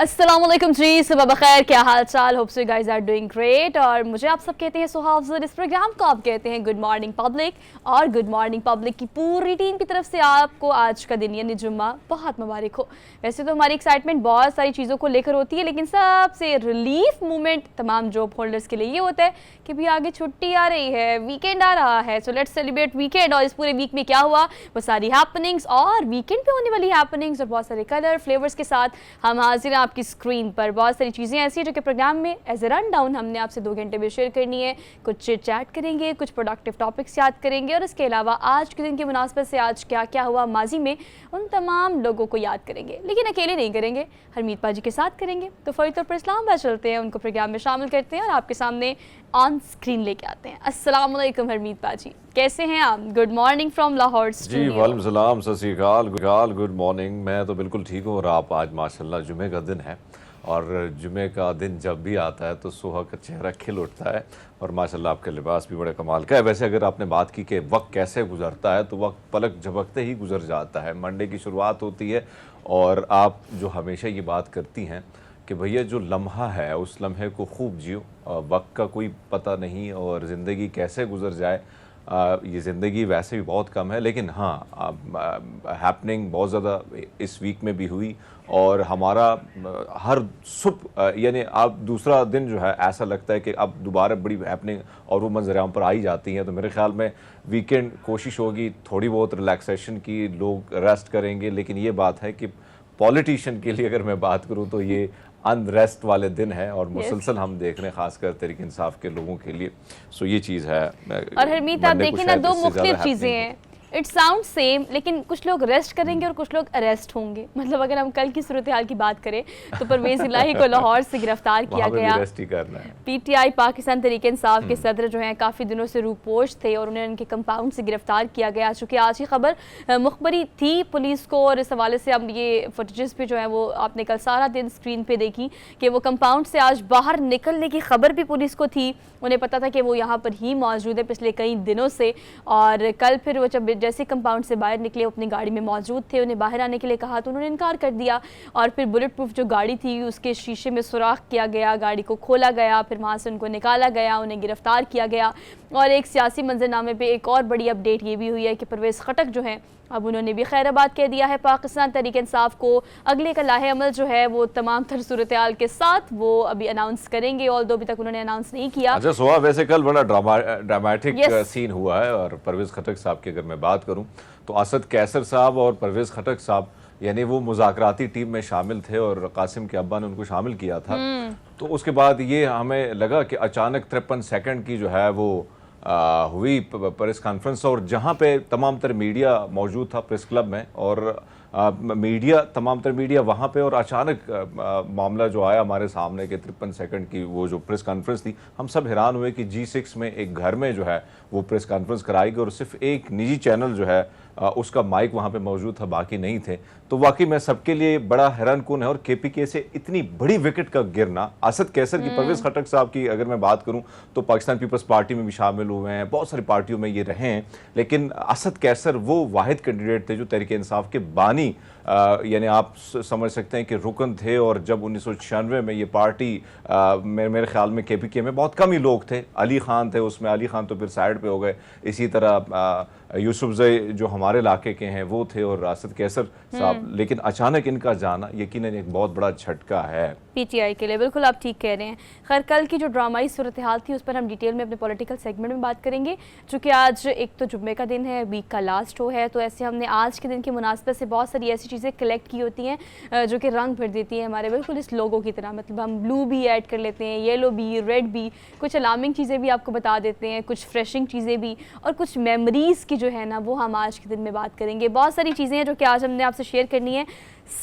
अस्सलामुअलैकुम जी, सुबह बखैर, क्या हाल चाल। Hope so you guys are doing great. और मुझे आप सब कहते हैं सुहावज़र, इस प्रोग्राम को आप कहते हैं गुड मॉर्निंग पब्लिक। और गुड मॉर्निंग पब्लिक की पूरी टीम की तरफ से आपको आज का दिन यानी जुम्मा बहुत मुबारक हो। वैसे तो हमारी एक्साइटमेंट बहुत सारी चीज़ों को लेकर होती है, लेकिन सबसे रिलीफ मोमेंट तमाम जॉब होल्डर्स के लिए ये होता है कि भी आगे छुट्टी आ रही है, वीकेंड आ रहा है। So let's celebrate weekend. और इस पूरे वीक में क्या हुआ, वो सारी हैपनिंग्स और वीकेंड पे होने वाली हैपनिंग्स और बहुत सारे कलर फ्लेवर्स के साथ हम हाजिर हैं आपकी स्क्रीन पर। बहुत सारी चीज़ें ऐसी हैं जो कि प्रोग्राम में एज ए रन डाउन हमने आपसे 2 घंटे में शेयर करनी है। कुछ चिट चैट करेंगे, कुछ प्रोडक्टिव टॉपिक्स याद करेंगे और इसके अलावा आज के दिन की मुनासबत से आज क्या क्या हुआ माजी में, उन तमाम लोगों को याद करेंगे। लेकिन अकेले नहीं करेंगे, हरमीत पाजी के साथ करेंगे। तो फौरी तौर पर इस्लामाबाद चलते हैं, उनको प्रोग्राम में शामिल करते हैं और आपके सामने ऑन स्क्रीन लेके आते हैं। अस्सलाम वालेकुम हरमीत पाजी, कैसे हैं आप? गुड मॉर्निंग फ्रॉम लाहौर जी, वालेकुम सलाम, सत श्री अकाल, गुड मॉर्निंग। मैं तो बिल्कुल ठीक हूँ और आप आज माशाल्लाह जुमे का दिन है और जुमे का दिन जब भी आता है तो सुहा का चेहरा खिल उठता है और माशाल्लाह आपका लिबास भी बड़े कमाल का है। वैसे अगर आपने बात की कि वक्त कैसे गुजरता है तो वक्त पलक झपकते ही गुजर जाता है। मंडे की शुरुआत होती है और आप जो हमेशा ये बात करती हैं कि भैया जो लम्हा है उस लम्हे को खूब जियो, वक्त का कोई पता नहीं और ज़िंदगी कैसे गुजर जाए। ये ज़िंदगी वैसे भी बहुत कम है, लेकिन हाँ हैपनिंग बहुत ज़्यादा इस वीक में भी हुई और हमारा हर सुबह यानी अब दूसरा दिन जो है ऐसा लगता है कि अब दोबारा बड़ी हैपनिंग और वो मंजर पर आ ही जाती हैं। तो मेरे ख्याल में वीकेंड कोशिश होगी थोड़ी बहुत रिलैक्सेशन की, लोग रेस्ट करेंगे। लेकिन ये बात है कि पॉलिटिशियन के लिए अगर मैं बात करूँ तो ये अनरेस्ट वाले दिन है और मुसलसल हम देख रहे हैं खासकर तहरीक इंसाफ के लोगों के लिए। सो ये चीज़ है। और हरमीत आप देखिए ना, दो मुख्तलिफ चीज़ें हैं। इट साउंड सेम, लेकिन कुछ लोग रेस्ट करेंगे और कुछ लोग अरेस्ट होंगे। मतलब अगर हम कल की सूरत हाल की बात करें तो परवेज़ इलाही को लाहौर से गिरफ्तार किया गया। पीटीआई पाकिस्तान तहरीक इंसाफ के सदर जो हैं काफ़ी दिनों से रूपोश थे और उन्हें उनके कंपाउंड से गिरफ्तार किया गया। चूँकि आज की खबर मुखबरी थी पुलिस को और इस हवाले से अब ये फुटेजेस भी जो है वो आपने कल सारा दिन स्क्रीन पर देखी कि वो कंपाउंड से आज बाहर निकलने की खबर भी पुलिस को थी। उन्हें पता था कि वो यहाँ पर ही मौजूद है पिछले कई दिनों से। और कल फिर वो जब जैसे कंपाउंड से बाहर निकले, अपनी गाड़ी में मौजूद थे, उन्हें बाहर आने के लिए कहा तो उन्होंने इनकार कर दिया। और फिर बुलेट प्रूफ जो गाड़ी थी उसके शीशे में सुराख किया गया, गाड़ी को खोला गया, फिर वहाँ से उनको निकाला गया, उन्हें गिरफ्तार किया गया। और एक सियासी मंजरनामे पे एक और बड़ी अपडेट ये भी हुई है कि परवेज़ खटक जो है अब उन्होंने भी खैराबाद कह दिया है पाकिस्तान तहरीक इंसाफ को। अगले का लाहे अमल जो है वो तमाम तर सूरत हाल के साथ वो अभी अनाउंस करेंगे, और अभी तक उन्होंने अनाउंस नहीं किया। अच्छा सुहा, वैसे कल बड़ा ड्रामेटिक सीन हुआ है और परवेज़ खटक साहब की अगर मैं बात करूं तो असद कैसर साहब और परवेज़ खटक साहब यानी वो मुज़ाकराती टीम में शामिल थे और कासिम के अब्बा ने उनको शामिल किया था। तो उसके बाद ये हमें लगा कि अचानक 53 सेकंड की जो है वो हुई प्रेस कॉन्फ्रेंस और जहाँ पे तमाम तर मीडिया मौजूद था प्रेस क्लब में और तमाम तर मीडिया वहाँ पे, और अचानक मामला जो आया हमारे सामने के 53 सेकंड की वो जो प्रेस कॉन्फ्रेंस थी, हम सब हैरान हुए कि G6 में एक घर में जो है वो प्रेस कॉन्फ्रेंस कराई गई और सिर्फ एक निजी चैनल जो है उसका माइक वहाँ पे मौजूद था, बाकी नहीं थे। तो वाकई में सबके लिए बड़ा हैरान कुन है। और KPK से इतनी बड़ी विकेट का गिरना, असद कैसर की, परवेज़ खटक साहब की अगर मैं बात करूं तो पाकिस्तान पीपल्स पार्टी में भी शामिल हुए हैं, बहुत सारी पार्टियों में ये रहे हैं, लेकिन असद कैसर वो वाहिद कैंडिडेट थे जो तहरीक इंसाफ के बानी यानी आप समझ सकते हैं कि रुकन थे। और जब 1996 में ये पार्टी मेरे ख्याल में KPK में बहुत कम ही लोग थे, अली खान थे उसमें, अली खान तो फिर साइड पे हो गए। इसी तरह यूसुफजई जो हमारे इलाके के हैं वो थे और असद कैसर साहब। लेकिन अचानक इनका जाना यकीनन एक बहुत बड़ा झटका है PTI के लिए। बिल्कुल आप ठीक कह रहे हैं। खैर कल की जो ड्रामाई सूरत हाल थी उस पर हम डिटेल में अपने पॉलिटिकल सेगमेंट में बात करेंगे। चूँकि आज एक तो जुम्मे का दिन है, वीक का लास्ट शो है, तो ऐसे हमने आज के दिन की मुनासबत से बहुत सारी ऐसी चीज़ें कलेक्ट की होती हैं जो कि रंग भर देती हैं हमारे बिल्कुल इस लोगों की तरह। मतलब हम ब्लू भी ऐड कर लेते हैं, येलो भी, रेड भी, कुछ अलार्मिंग चीज़ें भी आपको बता देते हैं, कुछ फ्रेशिंग चीज़ें भी, और कुछ मेमोरीज़ की जो है ना वो हम आज के दिन में बात करेंगे। बहुत सारी चीज़ें हैं जो कि आज हमने आपसे शेयर करनी है।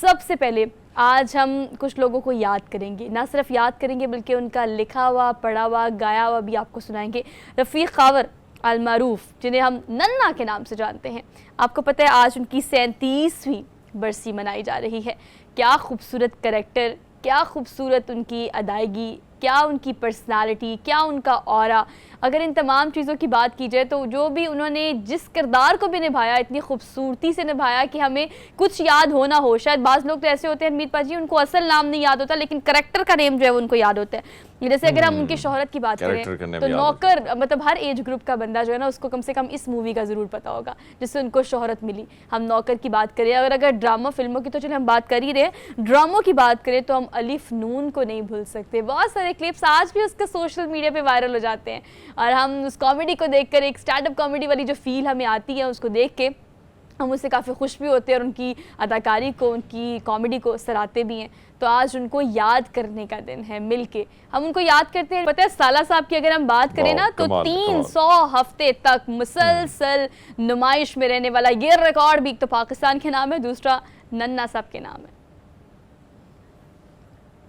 सबसे पहले आज हम कुछ लोगों को याद करेंगे, ना सिर्फ याद करेंगे बल्कि उनका लिखा हुआ, पढ़ा हुआ, गाया हुआ भी आपको सुनाएंगे। रफ़ीक खावर अल मारूफ, जिन्हें हम नन्ना के नाम से जानते हैं, आपको पता है आज उनकी 37वीं बरसी मनाई जा रही है। क्या खूबसूरत करैक्टर, क्या खूबसूरत उनकी अदायगी, क्या उनकी पर्सनालिटी, क्या उनका ऑरा, अगर इन तमाम चीज़ों की बात की जाए तो जो भी उन्होंने जिस किरदार को भी निभाया इतनी खूबसूरती से निभाया कि हमें कुछ याद हो ना हो। शायद बाज़ लोग तो ऐसे होते हैं हरमीत पाजी, उनको असल नाम नहीं याद होता लेकिन करेक्टर का नेम जो है उनको याद होता है। जैसे अगर हम उनकी शोहरत की बात करें तो नौकर, मतलब हर एज ग्रुप का बंदा जो है ना उसको कम से कम इस मूवी का ज़रूर पता होगा जिससे उनको शोहरत मिली। हम नौकर की बात करें, अगर ड्रामा फिल्मों की तो चलिए हम बात कर ही रहे, ड्रामों की बात करें तो हम अलिफ नून को नहीं भूल सकते। बहुत सारे क्लिप्स आज भी उसके सोशल मीडिया पे वायरल हो जाते हैं और हम उस कॉमेडी को देखकर, एक स्टैंड अप कॉमेडी वाली जो फील हमें आती है उसको देख के हम उससे काफ़ी खुश भी होते हैं और उनकी अदाकारी को, उनकी कॉमेडी को सराहते भी हैं। तो आज उनको याद करने का दिन है, मिलके हम उनको याद करते हैं। पता है साला साहब की अगर हम बात करें ना तो 300 हफ्ते तक मुसलसल नुमाइश में रहने वाला ये रिकॉर्ड भी एक तो पाकिस्तान के नाम है, दूसरा नन्ना साहब के नाम है।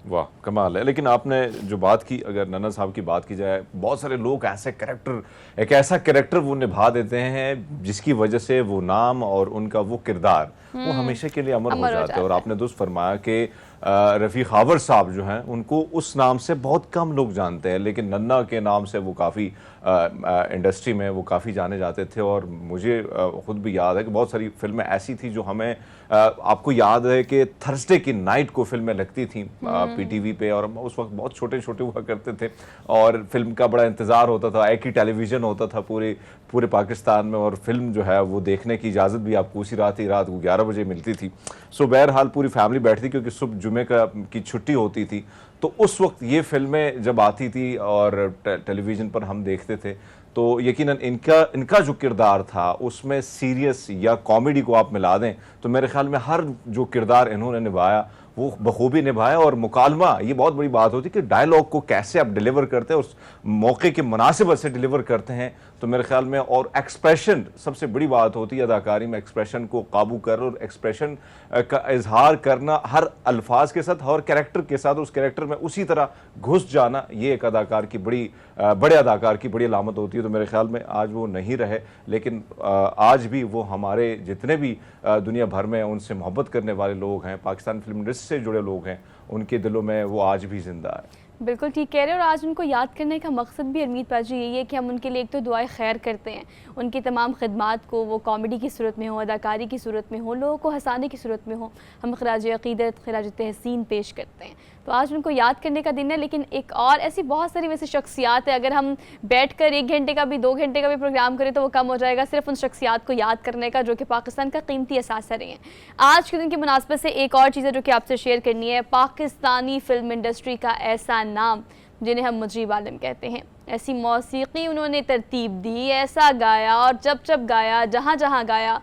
वाह कमाल है। लेकिन आपने जो बात की, अगर नन्ना साहब की बात की जाए, बहुत सारे लोग ऐसे कैरेक्टर, एक ऐसा कैरेक्टर वो निभा देते हैं जिसकी वजह से वो नाम और उनका वो किरदार वो हमेशा के लिए अमर हो जाता है। और आपने दुरुस्त फरमाया कि रफ़ी खावर साहब जो हैं उनको उस नाम से बहुत कम लोग जानते हैं, लेकिन नन्ना के नाम से वो काफ़ी इंडस्ट्री में वो काफ़ी जाने जाते थे। और मुझे ख़ुद भी याद है कि बहुत सारी फिल्में ऐसी थी जो हमें, आपको याद है कि थर्सडे की नाइट को फिल्में लगती थी पीटीवी पे, और उस वक्त बहुत छोटे छोटे हुआ करते थे और फिल्म का बड़ा इंतज़ार होता था। एक ही टेलीविज़न होता था पूरे पाकिस्तान में और फिल्म जो है वो देखने की इजाज़त भी आपको उसी रात को 11 बजे मिलती थी। सो बहरहाल पूरी फैमिली बैठती क्योंकि सुबह जुमे की छुट्टी होती थी। तो उस वक्त ये फिल्में जब आती थी और टेलीविज़न पर हम देखते थे तो यकीनन इनका जो किरदार था उसमें सीरियस या कॉमेडी को आप मिला दें तो मेरे ख्याल में हर जो किरदार इन्होंने निभाया वो बखूबी निभाया। और मुकालमा, ये बहुत बड़ी बात होती है कि डायलॉग को कैसे आप डिलीवर करते हैं, उस मौके के मुनासिबत से डिलीवर करते हैं तो मेरे ख्याल में। और एक्सप्रेशन सबसे बड़ी बात होती है अदाकारी में, एक्सप्रेशन को काबू कर और एक्सप्रेशन का इजहार करना हर अल्फाज के साथ और कैरेक्टर के साथ, उस कैरेक्टर में उसी तरह घुस जाना, ये एक अदाकार की बड़े अदाकार की बड़ी अलामत होती है। तो मेरे ख्याल में आज वो नहीं रहे, लेकिन आज भी वो हमारे जितने भी दुनिया भर में उनसे मोहब्बत करने वाले लोग हैं, पाकिस्तान फिल्म इंडस्ट्री से जुड़े लोग हैं, उनके दिलों में वो आज भी जिंदा है। बिल्कुल ठीक कह रहे हैं। और आज उनको याद करने का मकसद भी हरमीत पाजी यही है कि हम उनके लिए एक तो दुआए खैर करते हैं, उनकी तमाम खिदमात को, वो कॉमेडी की सूरत में हो, अदाकारी की सूरत में हो, लोगों को हंसाने की सूरत में हो, हम खराज अक़ीदत, खराज तहसीन पेश करते हैं। तो आज उनको याद करने का दिन है। लेकिन एक और ऐसी बहुत सारी वैसे शख्सियात है, अगर हम बैठ कर 1 घंटे का भी 2 घंटे का भी प्रोग्राम करें तो वो कम हो जाएगा सिर्फ उन शख्सियात को याद करने का जो कि पाकिस्तान का कीमती असासा रहे हैं। आज के दिन की मुनासबत से एक और चीज़ है जो कि आपसे शेयर करनी है। पाकिस्तानी फिल्म इंडस्ट्री का ऐसा नाम जिन्हें हम मुजीब आलम कहते हैं, ऐसी मौसीकी उन्होंने तरतीब दी, ऐसा गाया और जब गाया, जहाँ जहाँ गाया,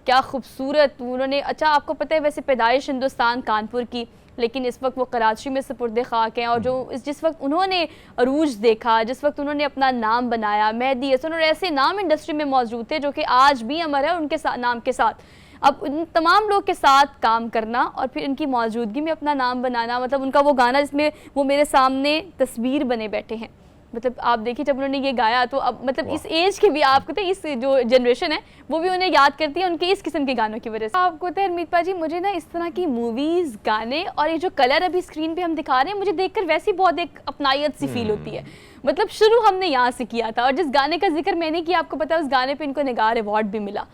क्या खूबसूरत उन्होंने। अच्छा आपको पता है वैसे पैदाइश हिंदुस्तान कानपुर की, लेकिन इस वक्त वो कराची में सुपुर्द खाक हैं। और जिस वक्त उन्होंने अरूज देखा, जिस वक्त उन्होंने अपना नाम बनाया, मेहदी हसन और ऐसे नाम इंडस्ट्री में मौजूद थे जो कि आज भी अमर है उनके नाम के साथ। अब उन तमाम लोग के साथ काम करना और फिर उनकी मौजूदगी में अपना नाम बनाना, मतलब उनका वो गाना जिसमें वो मेरे सामने तस्वीर बने बैठे हैं, मतलब आप देखिए जब उन्होंने ये गाया तो अब मतलब इस एज के भी आपको तो इस जो जनरेशन है वो भी उन्हें याद करती है उनके इस किस्म के गानों की वजह से। आपको तो हरमीत पाजी मुझे ना इस तरह की मूवीज़, गाने और ये जो कलर अभी स्क्रीन पे हम दिखा रहे हैं मुझे देखकर वैसी बहुत एक अपनायत सी फील होती है। मतलब शुरू हमने यहाँ से किया था और जिस गाने का जिक्र मैंने किया आपको पता है उस गाने पर इनको निगार अवार्ड भी मिला।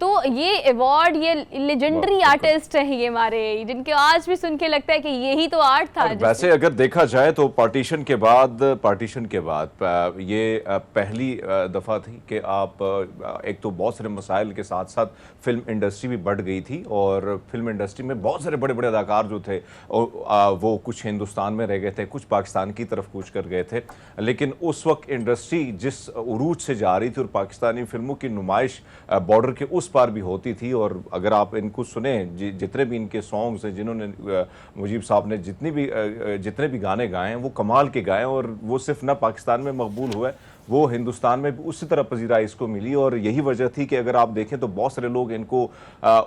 तो ये अवार्ड, ये लेजेंडरी आर्टिस्ट हैं ये हमारे, जिनके आज भी सुन के लगता है कि यही तो आर्ट था। वैसे अगर देखा जाए तो पार्टीशन के बाद ये पहली दफ़ा थी कि आप एक तो बहुत सारे मसाइल के साथ साथ फिल्म इंडस्ट्री भी बढ़ गई थी और फिल्म इंडस्ट्री में बहुत सारे बड़े बड़े अदाकार जो थे वो कुछ हिंदुस्तान में रह गए थे, कुछ पाकिस्तान की तरफ कूच कर गए थे। लेकिन उस वक्त इंडस्ट्री जिस उरूज से जा रही थी और पाकिस्तानी फिल्मों की नुमाइश बॉर्डर के उस पार भी होती थी। और अगर आप इनको सुने, जितने भी इनके सॉन्ग्स हैं, जिन्होंने मुजीब साहब ने जितने भी गाने गाए हैं वो कमाल के गाए और वो सिर्फ ना पाकिस्तान में मकबूल हुए, वो हिंदुस्तान में भी उसी तरह पजीराई इसको मिली। और यही वजह थी कि अगर आप देखें तो बहुत सारे लोग इनको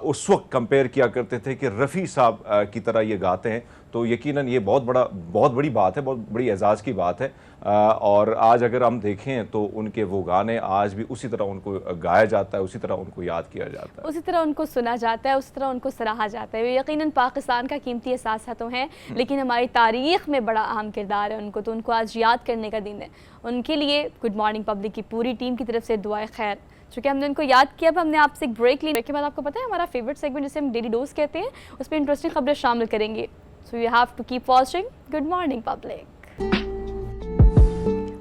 उस वक्त कंपेयर किया करते थे कि रफ़ी साहब की तरह ये गाते हैं। तो यकीनन ये बहुत बड़ी बात है, बहुत बड़ी एजाज़ की बात है। और आज अगर हम देखें तो उनके वो गाने आज भी उसी तरह उनको गाया जाता है, उसी तरह उनको याद किया जाता है, उसी तरह उनको सुना जाता है, उसी तरह उनको सराहा जाता है। यकीनन पाकिस्तान का कीमती एहसास तो हैं, लेकिन हमारी तारीख़ में बड़ा अहम किरदार है उनको, तो उनको आज याद करने का दिन है। उनके लिए गुड मॉर्निंग पब्लिक की पूरी टीम की तरफ से दुआए खैर। चूँकि हमने उनको याद किया, अब हमने आपसे एक ब्रेक ली। ब्रेक के बाद आपको पता है हमारा फेवरेट सेगमेंट जिसे हम डेली डोज कहते हैं, उस पर इंटरेस्टिंग खबरें शामिल करेंगे। So you have to keep watching good morning public.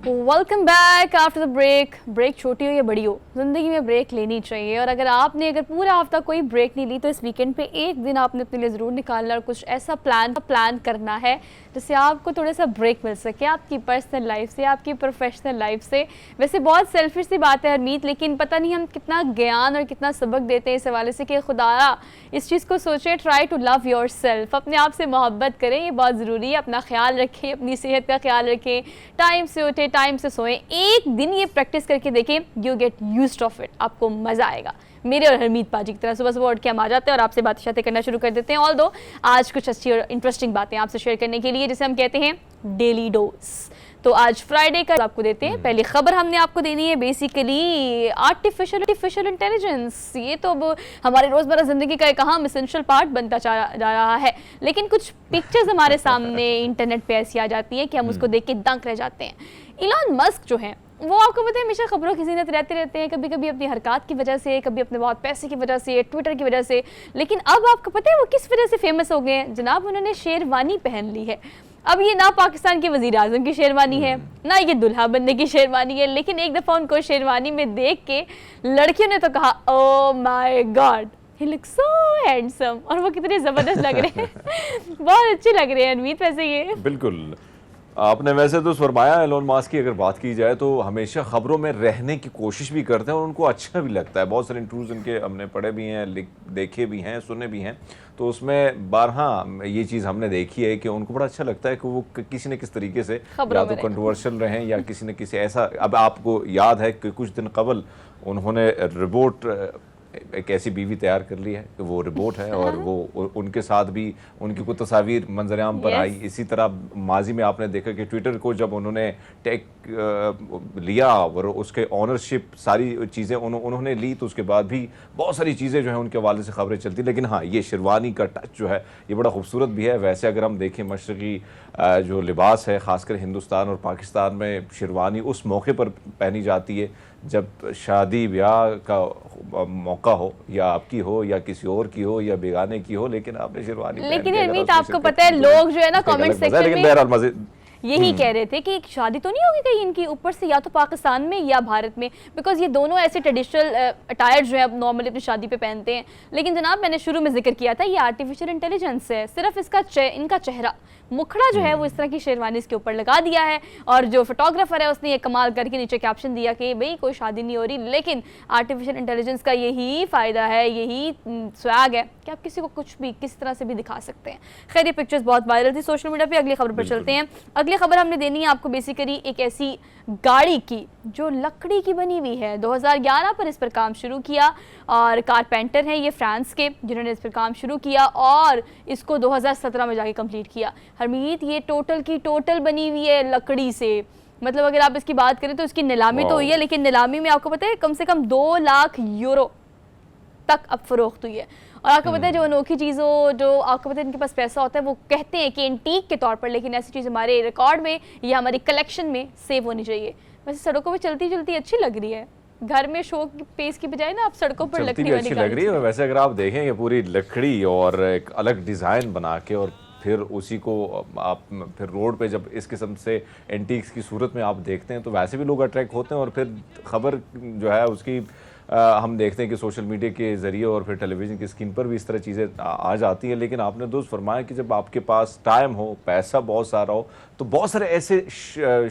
Welcome back after the break. Break छोटी हो या बड़ी हो, ज़िंदगी में ब्रेक लेनी चाहिए। और अगर पूरा हफ्ता कोई ब्रेक नहीं ली तो इस वीकेंड पे एक दिन आपने अपने लिए ज़रूर निकालना और कुछ ऐसा प्लान करना है जिससे आपको थोड़ा सा ब्रेक मिल सके आपकी पर्सनल लाइफ से, आपकी प्रोफेशनल लाइफ से। वैसे बहुत सेल्फिश सी बात है हरमीत, लेकिन पता नहीं हम कितना ज्ञान और कितना सबक देते हैं इस हवाले से कि खुदारा इस चीज़ को सोचें, try to love yourself, अपने आप से मोहब्बत करें, ये बहुत ज़रूरी है। अपना ख्याल रखें, अपनी सेहत का ख्याल रखें, टाइम से उठें, टाइम से सोएं। एक दिन ये प्रैक्टिस करके देखें, you get used of it, आपको मज़ा आएगा। मेरे और हरमीत पाजी की तरह सुबह सुबह उठ के हम आ जाते हैं और आपसे बातें करना शुरू कर देते हैं। ऑल दो आज कुछ अच्छी और इंटरेस्टिंग बातें आपसे शेयर करने के लिए, जिसे हम कहते हैं डेली डोज। तो आज फ्राइडे का आपको देते हैं। पहली खबर हमने आपको देनी है बेसिकली आर्टिफिशियल इंटेलिजेंस। ये तो अब हमारी रोज़मर्रा ज़िंदगी का एक अहम एसेंशियल पार्ट बनता जा रहा है, लेकिन कुछ पिक्चर्स हमारे सामने इंटरनेट पे ऐसी आ जाती हैं कि हम उसको देख के दंग रह जाते हैं। इलॉन मस्क जो हैं वो आपको पता है हमेशा खबरों की ज़ीनत रहते रहते हैं, कभी कभी अपनी हरकत की वजह से, कभी अपने बहुत पैसे की वजह से, ट्विटर की वजह से। लेकिन अब आपको पता है वो किस वजह से फेमस हो गए हैं जनाब? उन्होंने शेरवानी पहन ली है। अब ये ना पाकिस्तान के वज़ीर आज़म की शेरवानी है, ना ये दुल्हा बनने की शेरवानी है, लेकिन एक दफ़ा उनको शेरवानी में देख के लड़कियों ने तो कहा oh my God he look so handsome, और वो कितने ज़बरदस्त लग रहे हैं बहुत अच्छे लग रहे हैं अनमीत। वैसे ये बिल्कुल आपने वैसे तो फरमाया, एलोन मास्क की अगर बात की जाए तो हमेशा खबरों में रहने की कोशिश भी करते हैं और उनको अच्छा भी लगता है। बहुत सारे इंटरव्यूज उनके हमने पढ़े भी हैं, देखे भी हैं, सुने भी हैं, तो उसमें बारहा ये चीज़ हमने देखी है कि उनको बड़ा अच्छा लगता है कि वो किसी न किसी तरीके से या तो कंट्रोवर्शियल रहें या किसी न किसी ऐसा। अब आपको याद है कि कुछ दिन कबल उन्होंने रोबोट एक ऐसी बीवी तैयार कर ली है कि वो रोबोट है और वो उनके साथ भी उनकी कुछ तस्वीर मंजरेआम पर आई। इसी तरह माजी में आपने देखा कि ट्विटर को जब उन्होंने टेक लिया और उसके ऑनरशिप सारी चीज़ें उन्होंने ली, तो उसके बाद भी बहुत सारी चीज़ें जो है उनके हवाले से खबरें चलती। लेकिन हाँ, ये शेरवानी का टच जो है ये बड़ा खूबसूरत भी है। वैसे अगर हम देखें मशरक़ी जो लिबास है, ख़ासकर हिंदुस्तान और पाकिस्तान में शेरवानी उस मौके पर पहनी जाती है जब शादी ब्याह का मौका हो, या आपकी हो या किसी और की हो या बेगाने की हो, लेकिन आपने शेरवानी। लेकिन हरमीत आपको पता है लोग जो है ना कमेंट सेक्शन में यही कह रहे थे कि शादी तो नहीं होगी कहीं इनकी ऊपर से, या तो पाकिस्तान में या भारत में, बिकॉज ये दोनों ऐसे ट्रेडिशनल अटायर जो है अब नॉर्मली अपनी शादी पे पहनते हैं। लेकिन जनाब मैंने शुरू में जिक्र किया था ये आर्टिफिशियल इंटेलिजेंस है, सिर्फ इनका चेहरा मुखड़ा जो है वो इस तरह की शेरवानी इसके ऊपर लगा दिया है, और जो फोटोग्राफर है उसने ये कमाल करके नीचे कैप्शन दिया कि भाई कोई शादी नहीं हो रही। लेकिन आर्टिफिशियल इंटेलिजेंस का यही फ़ायदा है, यही स्वैग है कि आप किसी को कुछ भी किस तरह से भी दिखा सकते हैं। खैर ये पिक्चर्स बहुत वायरल थी सोशल मीडिया पे। अगली खबर पर चलते हैं। अगली खबर हमने देनी है आपको बेसिकली एक ऐसी गाड़ी की जो लकड़ी की बनी हुई है। 2011 पर इस पर काम शुरू किया और कारपेंटर हैं ये फ्रांस के जिन्होंने इस पर काम शुरू किया और इसको 2017 में जाके कंप्लीट किया। हरमीत ये टोटल की टोटल बनी हुई है लकड़ी से। मतलब अगर आप इसकी बात करें तो इसकी नीलामी तो हुई है, लेकिन नीलामी में आपको पता है कम से कम 2 लाख यूरो तक अब फरोख्त हुई है। और आपको पता है जो अनोखी चीज़ों जो आपको पता है इनके पास पैसा होता है वो कहते हैं कि एंटीक के तौर पर, लेकिन ऐसी चीज़ हमारे रिकॉर्ड में या हमारी कलेक्शन में सेव होनी चाहिए। वैसे सड़कों पर चलती चलती अच्छी लग रही है, घर में शो पेस की बजाय ना आप सड़कों पर लकड़ी वाली अच्छी लग रही है। वैसे अगर आप देखें ये पूरी लकड़ी और एक अलग डिज़ाइन बना के और फिर उसी को आप फिर रोड पे जब इस किस्म से एंटीक्स की सूरत में आप देखते हैं तो वैसे भी लोग अट्रैक्ट होते हैं। और फिर खबर जो है उसकी हम देखते हैं कि सोशल मीडिया के ज़रिए और फिर टेलीविज़न की स्क्रीन पर भी इस तरह चीज़ें आ जाती हैं। लेकिन आपने दोस्त फरमाया कि जब आपके पास टाइम हो, पैसा बहुत सारा हो, तो बहुत सारे ऐसे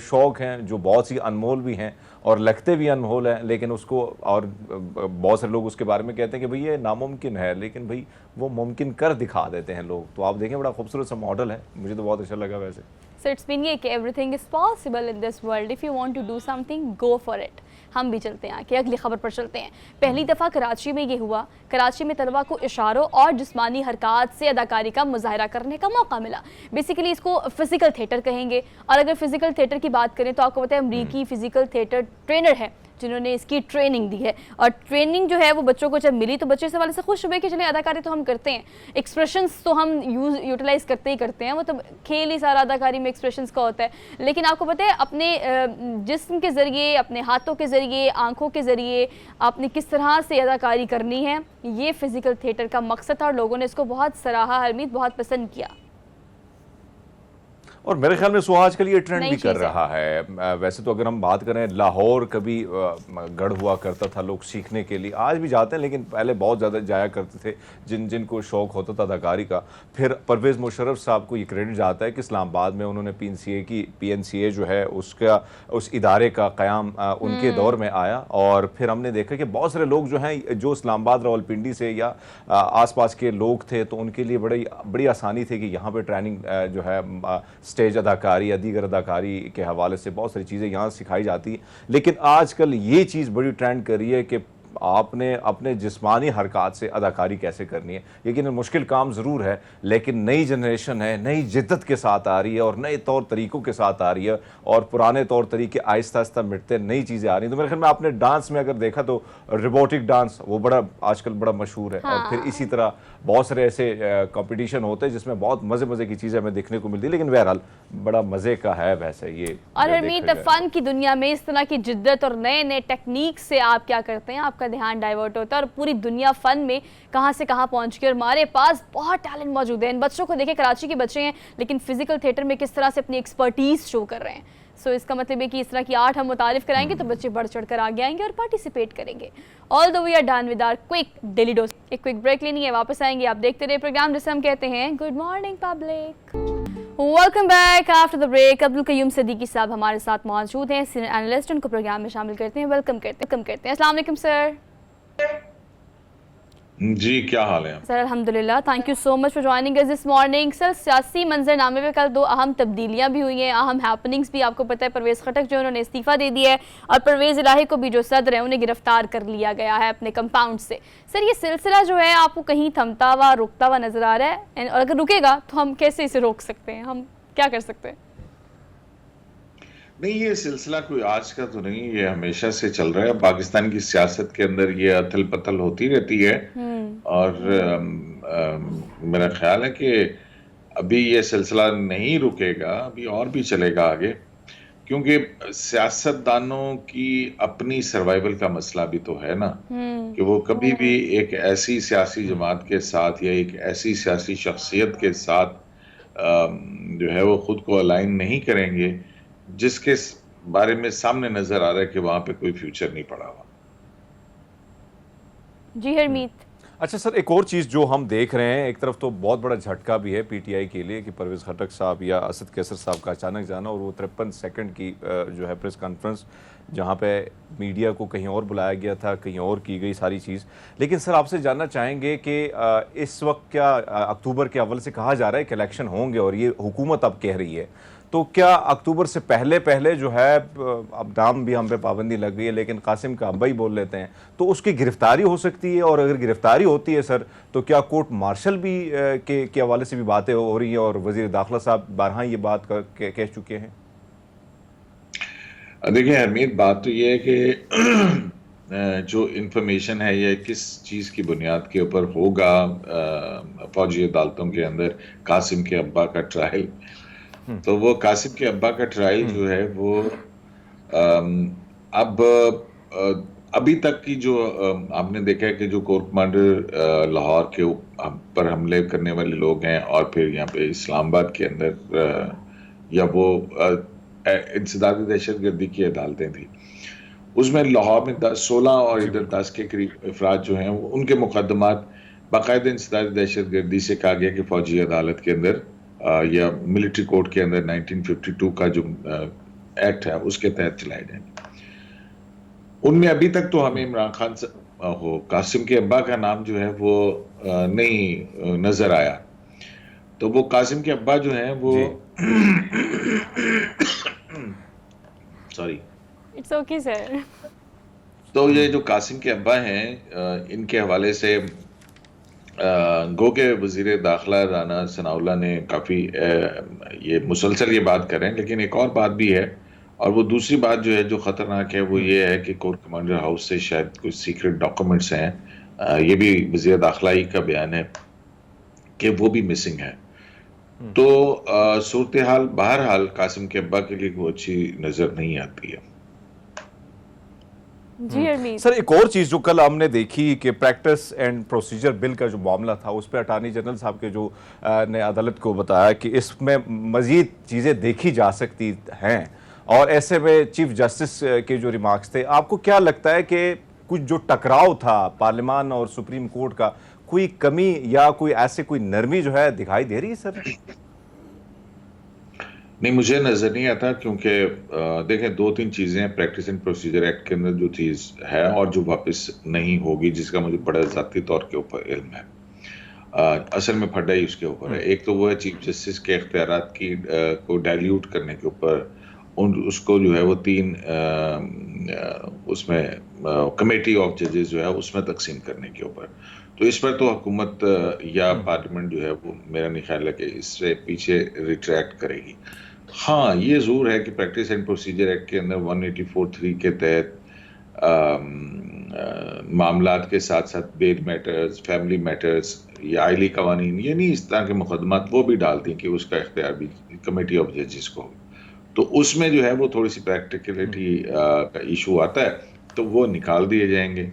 शौक़ हैं जो बहुत सी अनमोल भी हैं और लगते भी अनमोल हैं, लेकिन उसको और बहुत सारे लोग उसके बारे में कहते हैं कि भाई ये नामुमकिन है, लेकिन भाई वो मुमकिन कर दिखा देते हैं लोग। तो आप देखें, बड़ा खूबसूरत सा मॉडल है, मुझे तो बहुत अच्छा लगा वैसे। सो इट्स मीन ये कि everything is possible in this world, if you want to do something go for it. हम भी चलते हैं आके अगली खबर पर चलते हैं। पहली दफ़ा कराची में ये हुआ, कराची में तलबा को इशारों और जिस्मानी हरकत से अदाकारी का मुजाहरा करने का मौका मिला। बेसिकली इसको फ़िज़िकल थिएटर कहेंगे। और अगर फ़िज़िकल थिएटर की बात करें तो आपको पता है अमरीकी फ़िज़िकल थिएटर ट्रेनर है जिन्होंने इसकी ट्रेनिंग दी है। और ट्रेनिंग जो है वो बच्चों को जब मिली तो बच्चे इस वाले से खुश हुए कि चले अदाकारी तो हम करते हैं, एक्सप्रेशंस तो हम यूटिलाइज़ करते ही करते हैं, वो तो खेल ही सारा अदाकारी में एक्सप्रेशंस का होता है। लेकिन आपको पता है अपने जिस्म के ज़रिए, अपने हाथों के ज़रिए, आँखों के ज़रिए आपने किस तरह से अदाकारी करनी है, ये फ़िज़िकल थिएटर का मकसद था और लोगों ने इसको बहुत सराहा, हरमीत बहुत पसंद किया। और मेरे ख्याल में सो आजकल ये ट्रेंड भी कर रहा है। वैसे तो अगर हम बात करें, लाहौर कभी गढ़ हुआ करता था लोग सीखने के लिए, आज भी जाते हैं लेकिन पहले बहुत ज़्यादा जाया करते थे जिनको शौक़ होता था अदाकारी का। फिर परवेज़ मुशर्रफ साहब को ये क्रेडिट जाता है कि इस्लामाबाद में उन्होंने PNCA जो है उस इदारे का क़याम उनके दौर में आया। और फिर हमने देखा कि बहुत सारे लोग जो हैं जो इस्लामाबाद रावलपिंडी से या आस पास के लोग थे, तो उनके लिए बड़ी आसानी थी कि यहाँ पर ट्रेनिंग जो है स्टेज अदाकारी या दीगर अदाकारी के हवाले से बहुत सारी चीज़ें यहाँ सिखाई जाती हैं। लेकिन आजकल ये चीज़ बड़ी ट्रेंड कर रही है कि आपने अपने जिस्मानी हरकत से अदाकारी कैसे करनी है। यकीन मुश्किल काम ज़रूर है, लेकिन नई जनरेशन है, नई जिद्दत के साथ आ रही है और नए तौर तरीक़ों के साथ आ रही है, और पुराने तौर तरीके आहिस्ता आहिस्ता मिटते, नई चीज़ें आ रही हैं। तो मेरे ख्याल में आपने डांस में अगर देखा तो रोबोटिक डांस वो आजकल बड़ा मशहूर है। हाँ। और फिर इसी तरह बहुत सारे ऐसे कंपटीशन होते हैं जिसमें बहुत मज़े की चीज़ें हमें देखने को मिलती है। लेकिन बहरहाल बड़ा मज़े का है वैसे ये। और हरमीत, फ़न की दुनिया में इस तरह की जिद्दत और नए नए टेक्निक से आप क्या करते हैं, आपका ध्यान डाइवर्ट होता है और पूरी दुनिया फ़न में कहाँ से कहाँ पहुँच गई। और हमारे पास बहुत टैलेंट मौजूद है। इन बच्चों को देखें, कराची के बच्चे हैं लेकिन फ़िज़िकल थिएटर में किस तरह से अपनी एक्सपर्टीज़ शो कर रहे हैं। सो इसका मतलब है कि इस तरह की आर्ट हम मुतारिफ कराएंगे तो बच्चे बढ़ चढ़ कर आगे आएंगे और पार्टिसिपेट करेंगे। All the we are done with our quick daily dose. एक क्विक ब्रेक लेनी है, वापस आएंगे। आप देखते रहे प्रोग्राम जिसे हम कहते हैं good morning public. Welcome back after the break. Abdul Qayyum Siddiqui साहब हमारे साथ मौजूद हैं, सीनियर एनालिस्ट। उनको प्रोग्राम में शामिल करते हैं, वेलकम करते हैं। अस्सलाम वालेकुम सर। जी, क्या हाल है सर? अल्हम्दुलिल्लाह, thank you so much for joining us this morning. Sir, सियासी मंजरनामे में कल 2 अहम तब्दीलियां भी हुई हैं, अहम हैपनिंग्स भी। आपको पता है परवेज़ खटक जो उन्होंने इस्तीफ़ा दे दिया है और परवेज़ इलाही को भी जो सदर है उन्हें गिरफ्तार कर लिया गया है अपने कंपाउंड से। सर, ये सिलसिला जो है आपको कहीं थमता हुआ, रुकता हुआ नज़र आ रहा है? और अगर रुकेगा तो हम कैसे इसे रोक सकते हैं, हम क्या कर सकते हैं? नहीं, ये सिलसिला कोई आज का तो नहीं, ये हमेशा से चल रहा है। पाकिस्तान की सियासत के अंदर ये अथल पथल होती रहती है और मेरा ख्याल है कि अभी ये सिलसिला नहीं रुकेगा, अभी और भी चलेगा आगे, क्योंकि सियासतदानों की अपनी सर्वाइवल का मसला भी तो है ना, कि वो कभी भी एक ऐसी सियासी जमात के साथ या एक ऐसी सियासी शख्सियत के साथ जो है वो खुद को अलाइन नहीं करेंगे जिसके बारे में सामने नजर आ रहा है कि वहां पे कोई फ्यूचर नहीं पड़ा हुआ। जी हरमीत। अच्छा सर, एक और चीज़ जो हम देख रहे हैं, एक तरफ तो बहुत बड़ा झटका भी है PTI के लिए कि परवेज़ खटक साहब या असद कैसर साहब का अचानक जाना, और वो 53 सेकंड की जो है प्रेस कॉन्फ्रेंस जहाँ पे मीडिया को कहीं और बुलाया गया था, कहीं और की गई सारी चीज़। लेकिन सर, आपसे जानना चाहेंगे कि इस वक्त क्या अक्टूबर के अव्वल से कहा जा रहा है कि इलेक्शन होंगे और ये हुकूमत अब कह रही है, तो क्या अक्टूबर से पहले जो है, अब नाम भी हम पे पाबंदी लग गई है लेकिन कासिम का अब्बा ही बोल लेते हैं, तो उसकी गिरफ्तारी हो सकती है? और अगर गिरफ्तारी होती है सर, तो क्या कोर्ट मार्शल भी के हवाले से भी बातें हो रही हैं? और वज़ीर दाखिला साहब बारहा ये बात कह चुके हैं। देखिए हरमीत, बात तो ये है कि जो इंफॉर्मेशन है ये किस चीज़ की बुनियाद के ऊपर होगा, फौजी अदालतों के अंदर कासिम के अब्बा का ट्रायल, तो वो कासिम के अब्बा का ट्रायल जो है वो अब अभी तक की जो आपने देखा है कि जो कोर कमांडर लाहौर के पर हमले करने वाले लोग हैं और फिर यहाँ पे इस्लामाबाद के अंदर या वो इंसदादी दहशतगर्दी की अदालतें थी, उसमें लाहौर में 16 और इधर 10 के करीब अफराद जो हैं उनके मुकदमात बाकायदा इंसदादी दहशतगर्दी से कहा गया कि फौजी अदालत के अंदर या मिलिट्री कोर्ट के अंदर 1952 का जो एक्ट है उसके तहत चलाए जाएंगे। उनमें अभी तक तो हमें इमरान खान हो कासिम के अब्बा का नाम जो है वो नहीं नजर आया। तो वो कासिम के अब्बा जो हैं वो जी सॉरी। It's okay sir. तो ये जो कासिम के अब्बा हैं इनके हवाले से गो के वजीर दाखिला राना सनाउल्लाह ने काफ़ी ये मुसलसल ये बात करें, लेकिन एक और बात भी है, और वो दूसरी बात जो है जो ख़तरनाक है वो ये है कि कोर कमांडर हाउस से शायद कुछ सीक्रेट डॉक्यूमेंट्स हैं, ये भी वजीर दाखिला ही का बयान है कि वो भी मिसिंग है। तो सूरत हाल बहरहाल कासिम के अब्बा के लिए वो अच्छी नज़र नहीं आती है। जी हरमीत सर, एक और चीज़ जो कल हमने देखी कि प्रैक्टिस एंड प्रोसीजर बिल का जो मामला था उस पर अटार्नी जनरल साहब के जो ने अदालत को बताया कि इसमें मज़ीद चीज़ें देखी जा सकती हैं, और ऐसे में चीफ जस्टिस के जो रिमार्क्स थे, आपको क्या लगता है कि कुछ जो टकराव था पार्लियामान और सुप्रीम कोर्ट का, कोई कमी या कोई ऐसे कोई नरमी जो है दिखाई दे रही है सर? नहीं, मुझे नजर नहीं आता, क्योंकि देखें 2-3 चीजें हैं प्रैक्टिस एंड प्रोसीजर एक्ट के अंदर जो चीज है और जो वापस नहीं होगी, जिसका मुझे बड़ा ज़ाती तौर के ऊपर इल्म है। असल में फड्डा ही उसके ऊपर है। एक तो वो है चीफ जस्टिस के इख्तियारात की को डाइल्यूट करने के ऊपर, उसको जो है वो 3 उसमें कमेटी ऑफ जजेस जो है उसमें तकसीम करने के ऊपर। तो इस पर तो हुकूमत या पार्लियामेंट जो है वो मेरा नहीं ख्याल है कि इससे पीछे रिट्रैक्ट करेगी। हाँ, ये ज़रूर है कि प्रैक्टिस एंड प्रोसीजर एक्ट के अंदर 184(3) के तहत मामलात के साथ साथ बेल मैटर्स, फैमिली मैटर्स या आइली कवानीन, ये नहीं इस तरह के मुकदमात वो भी डालती कि उसका इख्तियार भी कमेटी ऑफ जजेस को। तो उसमें जो है वो थोड़ी सी प्रैक्टिकलिटी का इशू आता है, तो वो निकाल दिए जाएंगे।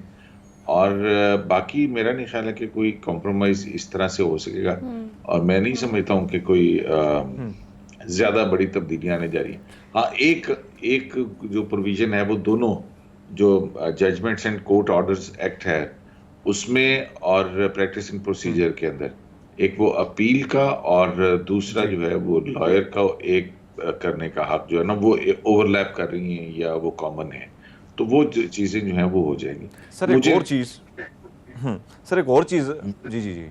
और बाकी मेरा नहीं ख्याल है कि कोई कॉम्प्रोमाइज़ इस तरह से हो सकेगा, और मैं नहीं समझता हूँ कि कोई ज़्यादा बड़ी तब्दीलियाँ आने जा रही हैं। हाँ, एक जो प्रोविज़न है वो दोनों जो judgments and court orders act है उसमें और प्रैक्टिस एंड प्रोसीजर के अंदर, एक वो अपील का और दूसरा जो है वो लॉयर का एक करने का हक जो है ना वो ओवरलैप कर रही हैं या वो कॉमन है, तो वो चीज़ें जो हैं वो हो जाएंगी। सर एक और चीज़ सर एक और चीज़ जी जी जी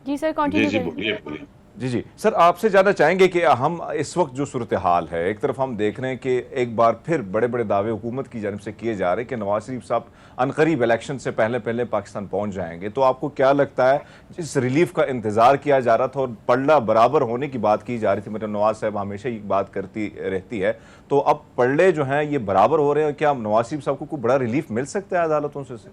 जी सर कंटिन्यू जी करें। बोलिए। जी जी सर, आपसे जानना चाहेंगे कि हम इस वक्त जो सूरत हाल है, एक तरफ हम देख रहे हैं कि एक बार फिर बड़े बड़े दावे हुकूमत की जानिब से किए जा रहे हैं कि नवाज शरीफ साहब अनकरीब इलेक्शन से पहले पहले पाकिस्तान पहुंच जाएंगे। तो आपको क्या लगता है, जिस रिलीफ का इंतजार किया जा रहा था और पलड़ा बराबर होने की बात की जा रही थी, मतलब नवाज साहब हमेशा ये बात करती रहती है, तो अब पलड़े जो हैं ये बराबर हो रहे हैं, क्या नवाज शरीफ साहब को कोई बड़ा रिलीफ मिल सकता है अदालतों से?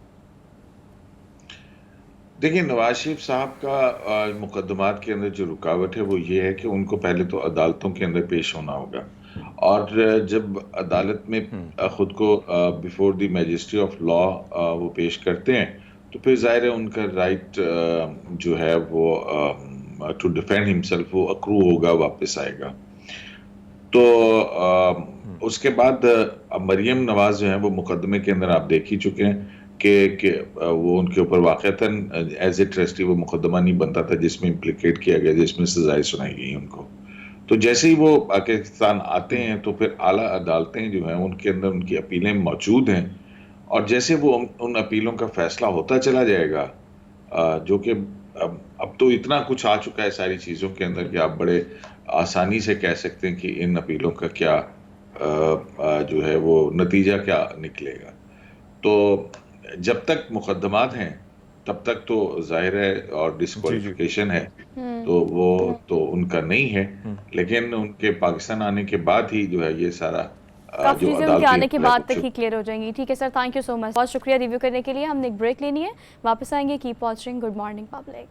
देखिए, नवाज शरीफ साहब का मुकदमात के अंदर जो रुकावट है वो ये है कि उनको पहले तो अदालतों के अंदर पेश होना होगा, और जब अदालत में खुद को before the majesty of law वो पेश करते हैं, तो फिर जाहिर है उनका राइट जो है वो टू डिफेंड हिमसेल्फ वो अक्रू होगा, वापस आएगा। तो उसके बाद मरियम नवाज जो है वो मुकदमे के अंदर आप देख ही चुके हैं कि वो उनके ऊपर वाक़तन एज ए ट्रस्टी वो मुकदमा नहीं बनता था जिसमें इम्प्लिकेट किया गया, जिसमें सजाएं सुनाई गई उनको। तो जैसे ही वो पाकिस्तान आते हैं तो फिर आला अदालतें जो हैं उनके अंदर उनकी अपीलें मौजूद हैं, और जैसे वो उन अपीलों का फैसला होता चला जाएगा, जो कि अब तो इतना कुछ आ चुका है सारी चीज़ों के अंदर कि आप बड़े आसानी से कह सकते हैं कि इन अपीलों का क्या जो है वो नतीजा क्या निकलेगा। तो जब तक मुकदमात हैं तब तक तो जाहिर है और डिस्क्वालिफिकेशन है, तो वो तो उनका नहीं है, लेकिन उनके पाकिस्तान आने के बाद ही जो है ये सारा काफी चीजें उनके आने के बाद तक ही क्लियर हो जाएंगी। ठीक है sir, thank you so much, बहुत शुक्रिया रिव्यू करने के लिए। हमने एक ब्रेक लेनी है, वापस आएंगे। Keep watching good morning public.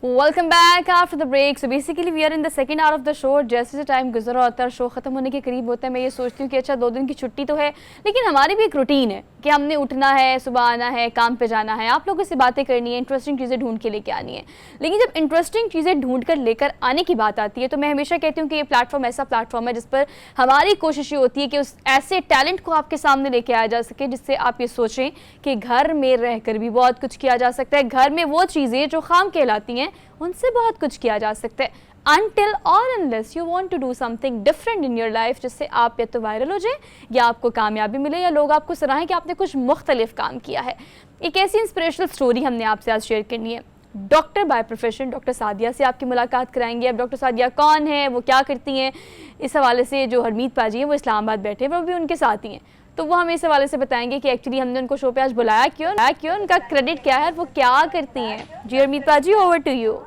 Welcome back after the break. So basically we are in the second hour of the show. जैसे टाइम गुजरा होता है, शो खत्म होने के करीब होता है, मैं ये सोचती हूँ कि अच्छा 2 दिन की छुट्टी तो है, लेकिन हमारी भी एक रूटीन है कि हमने उठना है, सुबह आना है, काम पे जाना है, आप लोगों से बातें करनी है, इंटरेस्टिंग चीज़ें ढूंढ के लेके आनी है। लेकिन जब इंटरेस्टिंग चीज़ें ढूंढ कर लेकर आने की बात आती है, तो मैं हमेशा कहती हूँ कि ये प्लेटफॉर्म ऐसा प्लेटफॉर्म है जिस पर हमारी कोशिश ये होती है कि उस ऐसे टैलेंट को आपके सामने लेके आया जा सके जिससे आप ये सोचें कि घर में रहकर भी बहुत कुछ किया जा सकता है। घर में वो चीज़ें जो खाम कहलाती हैं उनसे बहुत कुछ किया जा सकता है। until or unless you want to do something different in your life, जिससे आप या तो वायरल हो जाए या आपको कामयाबी मिले या लोग आपको सराहें कि आपने कुछ मुख्तलिफ काम किया है। एक ऐसी इंस्पिरेशनल स्टोरी हमने आपसे आज शेयर करनी है। Doctor by profession doctor Sadia से आपकी मुलाकात कराएंगे। अब डॉक्टर सादिया कौन है, वो क्या करती हैं, इस हवाले से जो हरमीत पाजी हैं वो इस्लामाबाद बैठे हैं, वो भी उनके साथ ही हैं, तो वो हमें इस हवाले से बताएंगे कि एक्चुअली हमने उनको शो पे आज बुलाया क्यों, उनका क्रेडिट क्या है, वो क्या करती हैं। जी हरमीत पाजी, ओवर टू यू।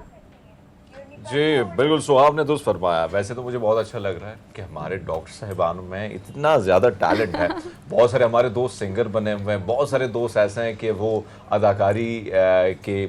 जी बिल्कुल सुहाब ने दुरुस्त फरमाया। वैसे तो मुझे बहुत अच्छा लग रहा है कि हमारे डॉक्टर साहिबानों में इतना ज़्यादा टैलेंट है। बहुत सारे हमारे दोस्त सिंगर बने हुए हैं, बहुत सारे दोस्त ऐसे हैं कि वो अदाकारी के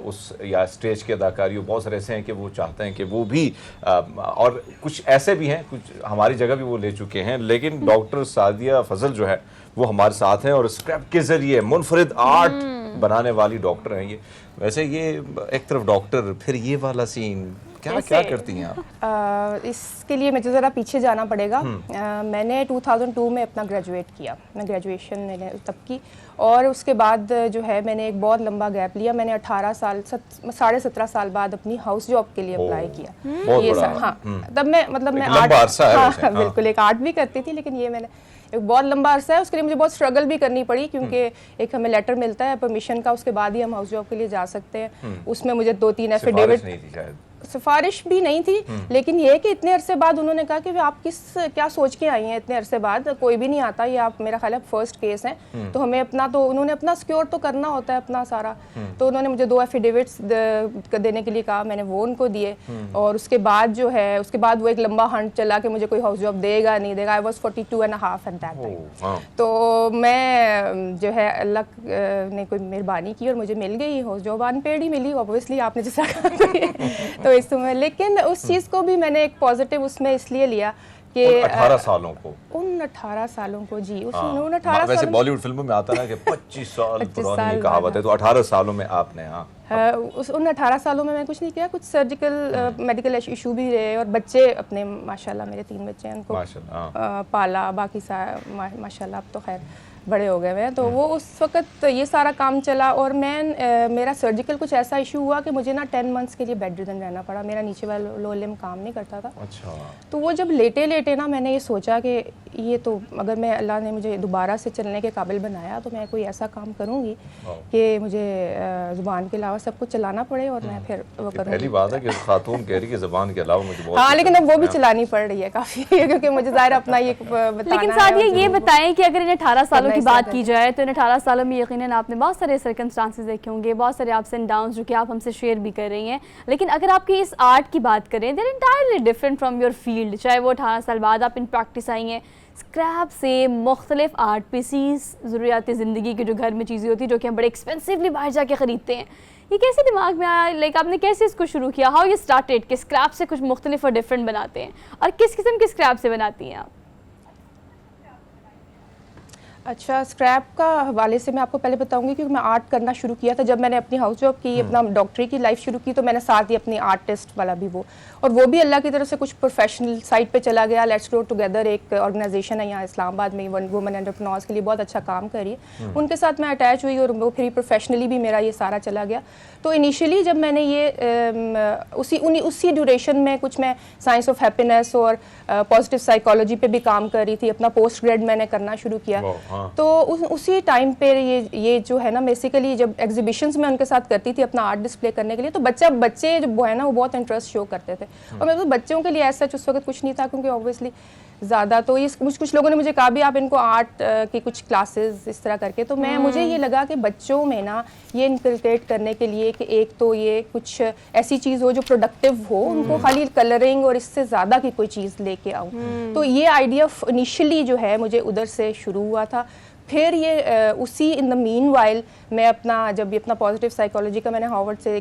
उस या स्टेज की अदाकारी हो, बहुत सारे ऐसे हैं कि वो चाहते हैं कि वो भी और कुछ ऐसे भी हैं, कुछ हमारी जगह भी वो ले चुके हैं। लेकिन डॉक्टर सादिया फजल जो है वो हमारे साथ हैं और स्क्रैप के ज़रिए मुनफरिद आर्ट बनाने वाली डॉक्टर हैं ये। वैसे ये एक तरफ डॉक्टर, फिर ये वाला सीन, क्या करती हैं आप? इसके लिए मुझे ज़रा पीछे जाना पड़ेगा। मैंने 2002 में अपना ग्रेजुएट किया, मैं ग्रेजुएशन मैंने तब की, और उसके बाद जो है मैंने एक बहुत लंबा गैप लिया। मैंने 18 साल 17.5 साल बाद अपनी हाउस जॉब के लिए अप्लाई किया। ये सब हाँ, तब मैं मतलब मैं आर्ट, बिल्कुल एक आर्ट भी करती थी, लेकिन ये मैंने एक बहुत लंबा अरसा है, उसके लिए मुझे बहुत स्ट्रगल भी करनी पड़ी, क्योंकि एक हमें लेटर मिलता है परमिशन का, उसके बाद ही हम हाउस जॉब के लिए जा सकते हैं। उसमें मुझे 2-3 एफिडेविट, सिफारिश भी नहीं थी, लेकिन ये कि इतने अरसे बाद उन्होंने कहा कि आप क्या सोच के आई हैं, इतने अरसे बाद कोई भी नहीं आता, ये आप मेरा ख्याल है फर्स्ट केस है, तो हमें अपना, तो उन्होंने अपना सिक्योर तो करना होता है अपना सारा। तो उन्होंने मुझे 2 एफिडेविट्स देने के लिए कहा, मैंने वो उनको दिए, और उसके बाद जो है उसके बाद वो एक लंबा हंट चला कि मुझे कोई हाउस जॉब देगा नहीं देगा। I was 42.5 at that time. तो मैं जो है अल्लाह ने कोई मेहरबानी की और मुझे मिल गई हाउस जॉब, अनपेड ही मिली ऑब्वियसली, आपने जैसा कहा तो इस समय। लेकिन उस चीज़ को भी मैंने एक पॉजिटिव उसमें इसलिए लिया कि 18 सालों को, उन 18 सालों को, जी उन 18 वैसे बॉलीवुड फिल्मों में आता है ना कि 25 साल पुरानी कहावत है, तो 18 सालों में आपने उन 18 सालों में मैं कुछ नहीं किया। कुछ सर्जिकल मेडिकल इशू भी रहे, और बच्चे अपने माशाल्लाह मेरे 3 बच्चे हैं, उनको पाला, बाकी माशाल्लाह अब तो खैर बड़े हो गए हैं। तो वो उस वक्त ये सारा काम चला, और मैं मेरा सर्जिकल कुछ ऐसा इशू हुआ कि मुझे ना 10 मंथ्स के लिए बेड रिडन रहना पड़ा। मेरा नीचे वाला लोअर लिम्ब काम नहीं करता था। अच्छा। तो वो जब लेटे ना मैंने ये सोचा कि ये तो अगर मैं, अल्लाह ने मुझे दोबारा से चलने के काबिल बनाया, तो मैं कोई ऐसा काम करूँगी कि मुझे ज़ुबान के अलावा सब कुछ चलाना पड़े, और मैं फिर वो करूँगी। पहली बात है कि खातून कह रही है ज़ुबान के अलावा मुझे बहुत, हाँ, लेकिन अब वो भी चलानी पड़ रही है काफ़ी, क्योंकि मुझे ज़ाहिर अपना ये बताना। लेकिन साथ ये बताएं कि अगर इन 18 सालों की बात की जाए, तो इन 18 सालों में यकीनन आपने बहुत सारे सर्कमस्टांसेस देखे होंगे, बहुत सारे अप्स एंड डाउन्स जो कि आप हमसे शेयर भी कर रही हैं। लेकिन अगर आपकी इस आर्ट की बात करें, they're entirely different from your field. चाहे वो 18 साल बाद आप इन प्रैक्टिस आई हैं, स्क्रैप से मुख्तलिफ आर्ट पीसीस, ज़रूरियात ज़िंदगी की जो घर में चीज़ें होती हैं जो कि हम बड़े एक्सपेंसिवली बाहर जाके ख़रीदते हैं, ये कैसे दिमाग में आया? लाइक आपने कैसे इसको शुरू किया? हाउ यू स्टार्टेड कि स्क्रैप से कुछ मुख्तलिफ और डिफरेंट बनाते हैं, और किस किस्म के स्क्रैप से बनाती हैं आप? अच्छा, स्क्रैप का हवाले से मैं आपको पहले बताऊंगी, क्योंकि मैं आर्ट करना शुरू किया था जब मैंने अपनी हाउस जॉब की, अपना डॉक्टरी की लाइफ शुरू की, तो मैंने साथ ही अपनी आर्टिस्ट वाला भी वो भी अल्लाह की तरफ से कुछ प्रोफेशनल साइड पे चला गया। लेट्स ग्रो टुगेदर एक ऑर्गेनाइजेशन है यहाँ इस्लामाबाद में, वुमेन एंटरप्रेन्योर्स के लिए बहुत अच्छा काम कर रही है, उनके साथ मैं अटैच हुई, और वो फिर प्रोफेशनली भी मेरा ये सारा चला गया। तो इनिशियली जब मैंने ये उसी ड्यूरेशन में कुछ मैं साइंस ऑफ हैप्पीनेस और पॉजिटिव साइकोलॉजी पे भी काम कर रही थी, अपना पोस्ट ग्रेड मैंने करना शुरू किया। तो उसी टाइम पे ये जो है ना, बेसिकली जब एग्जीबिशंस में उनके साथ करती थी अपना आर्ट डिस्प्ले करने के लिए, तो बच्चे जो है ना वो बहुत इंटरेस्ट शो करते थे, और मैं तो बच्चों के लिए ऐसा उस वक्त कुछ नहीं था, क्योंकि ऑब्वियसली ज़्यादा तो ये कुछ लोगों ने मुझे कहा भी आप इनको आर्ट की कुछ क्लासेस इस तरह करके, तो मुझे ये लगा कि बच्चों में ना ये इनकलकेट करने के लिए कि एक तो ये कुछ ऐसी चीज़ हो जो प्रोडक्टिव हो, उनको खाली कलरिंग और इससे ज़्यादा की कोई चीज़ लेके आऊँ। तो ये आइडिया इनिशियली जो है मुझे उधर से शुरू हुआ था। फिर ये उसी इन द मीन वाइल मैं अपना पॉजिटिव साइकोलॉजी का मैंने हार्वर्ड से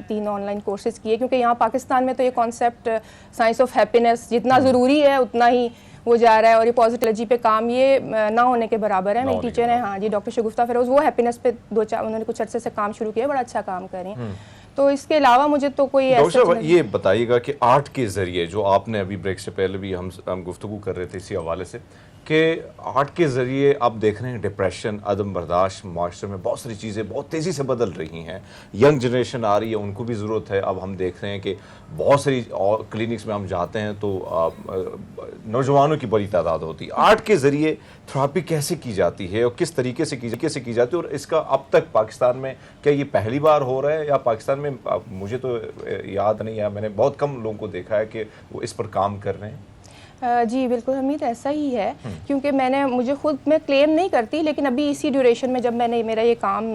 3 ऑनलाइन कोर्सेज किए, क्योंकि यहाँ पाकिस्तान में तो ये कॉन्सेप्ट साइंस ऑफ हैप्पीनेस जितना ज़रूरी है उतना ही वो जा रहा है, और ये पॉजिटिवलॉजी पे काम ये ना होने के बराबर है। मेरी टीचर है, हाँ जी, डॉक्टर शगुफ्ता फिरोज, वो हैप्पीनेस पे उन्होंने कुछ अर्से से काम शुरू किया, बड़ा अच्छा काम कर रही हैं। तो इसके अलावा मुझे तो कोई ऐसा, ये बताइएगा कि आर्ट के ज़रिए, जो आपने अभी ब्रेक से पहले भी हम गुफ्तगू कर रहे थे इसी हवाले से, कि आर्ट के ज़रिए आप देख रहे हैं डिप्रेशन, अदम बर्दाश्त, माशरे में बहुत सारी चीज़ें बहुत तेज़ी से बदल रही हैं। यंग जनरेशन आ रही है, उनको भी ज़रूरत है। अब हम देख रहे हैं कि बहुत सारी और क्लिनिक्स में हम जाते हैं तो नौजवानों की बड़ी तादाद होती है। आर्ट के ज़रिए थेरेपी कैसे की जाती है और किस तरीके से की जाती है, और इसका अब तक पाकिस्तान में क्या ये पहली बार हो रहा है या पाकिस्तान में, मुझे तो याद नहीं है, मैंने बहुत कम लोगों को देखा है कि वो इस पर काम कर रहे हैं। जी बिल्कुल हमीद, ऐसा ही है। क्योंकि मैं क्लेम नहीं करती, लेकिन अभी इसी ड्यूरेशन में जब मैंने मेरा ये काम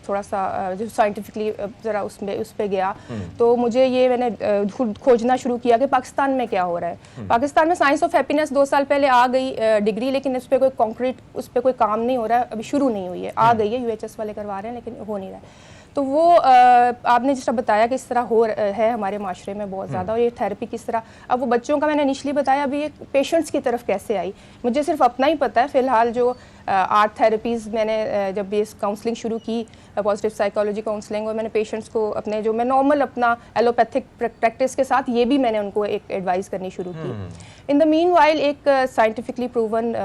थोड़ा सा जो साइंटिफिकली ज़रा उस पे गया, तो मैंने खुद खोजना शुरू किया कि पाकिस्तान में क्या हो रहा है। पाकिस्तान में साइंस ऑफ हैप्पीनेस 2 साल पहले आ गई डिग्री, लेकिन उस पर कोई काम नहीं हो रहा है, अभी शुरू नहीं हुई है। आ गई है, UHS वाले करवा रहे हैं, लेकिन हो नहीं रहा है। तो वो आपने जिस तरह बताया कि इस तरह है हमारे माशरे में बहुत ज़्यादा, और ये थेरेपी किस तरह, अब वो बच्चों का मैंने इनिशली बताया, अभी ये पेशेंट्स की तरफ कैसे आई, मुझे सिर्फ अपना ही पता है। फ़िलहाल जो आर्ट थेरेपीज़ मैंने जब ये काउंसलिंग शुरू की, पॉजिटिव साइकोलॉजी काउंसलिंग, और मैंने पेशेंट्स को अपने जो मैं नॉर्मल अपना एलोपैथिक प्रैक्टिस के साथ ये भी मैंने उनको एक एडवाइस करनी शुरू की। इन द मीन वाइल एक साइंटिफिकली प्रूवन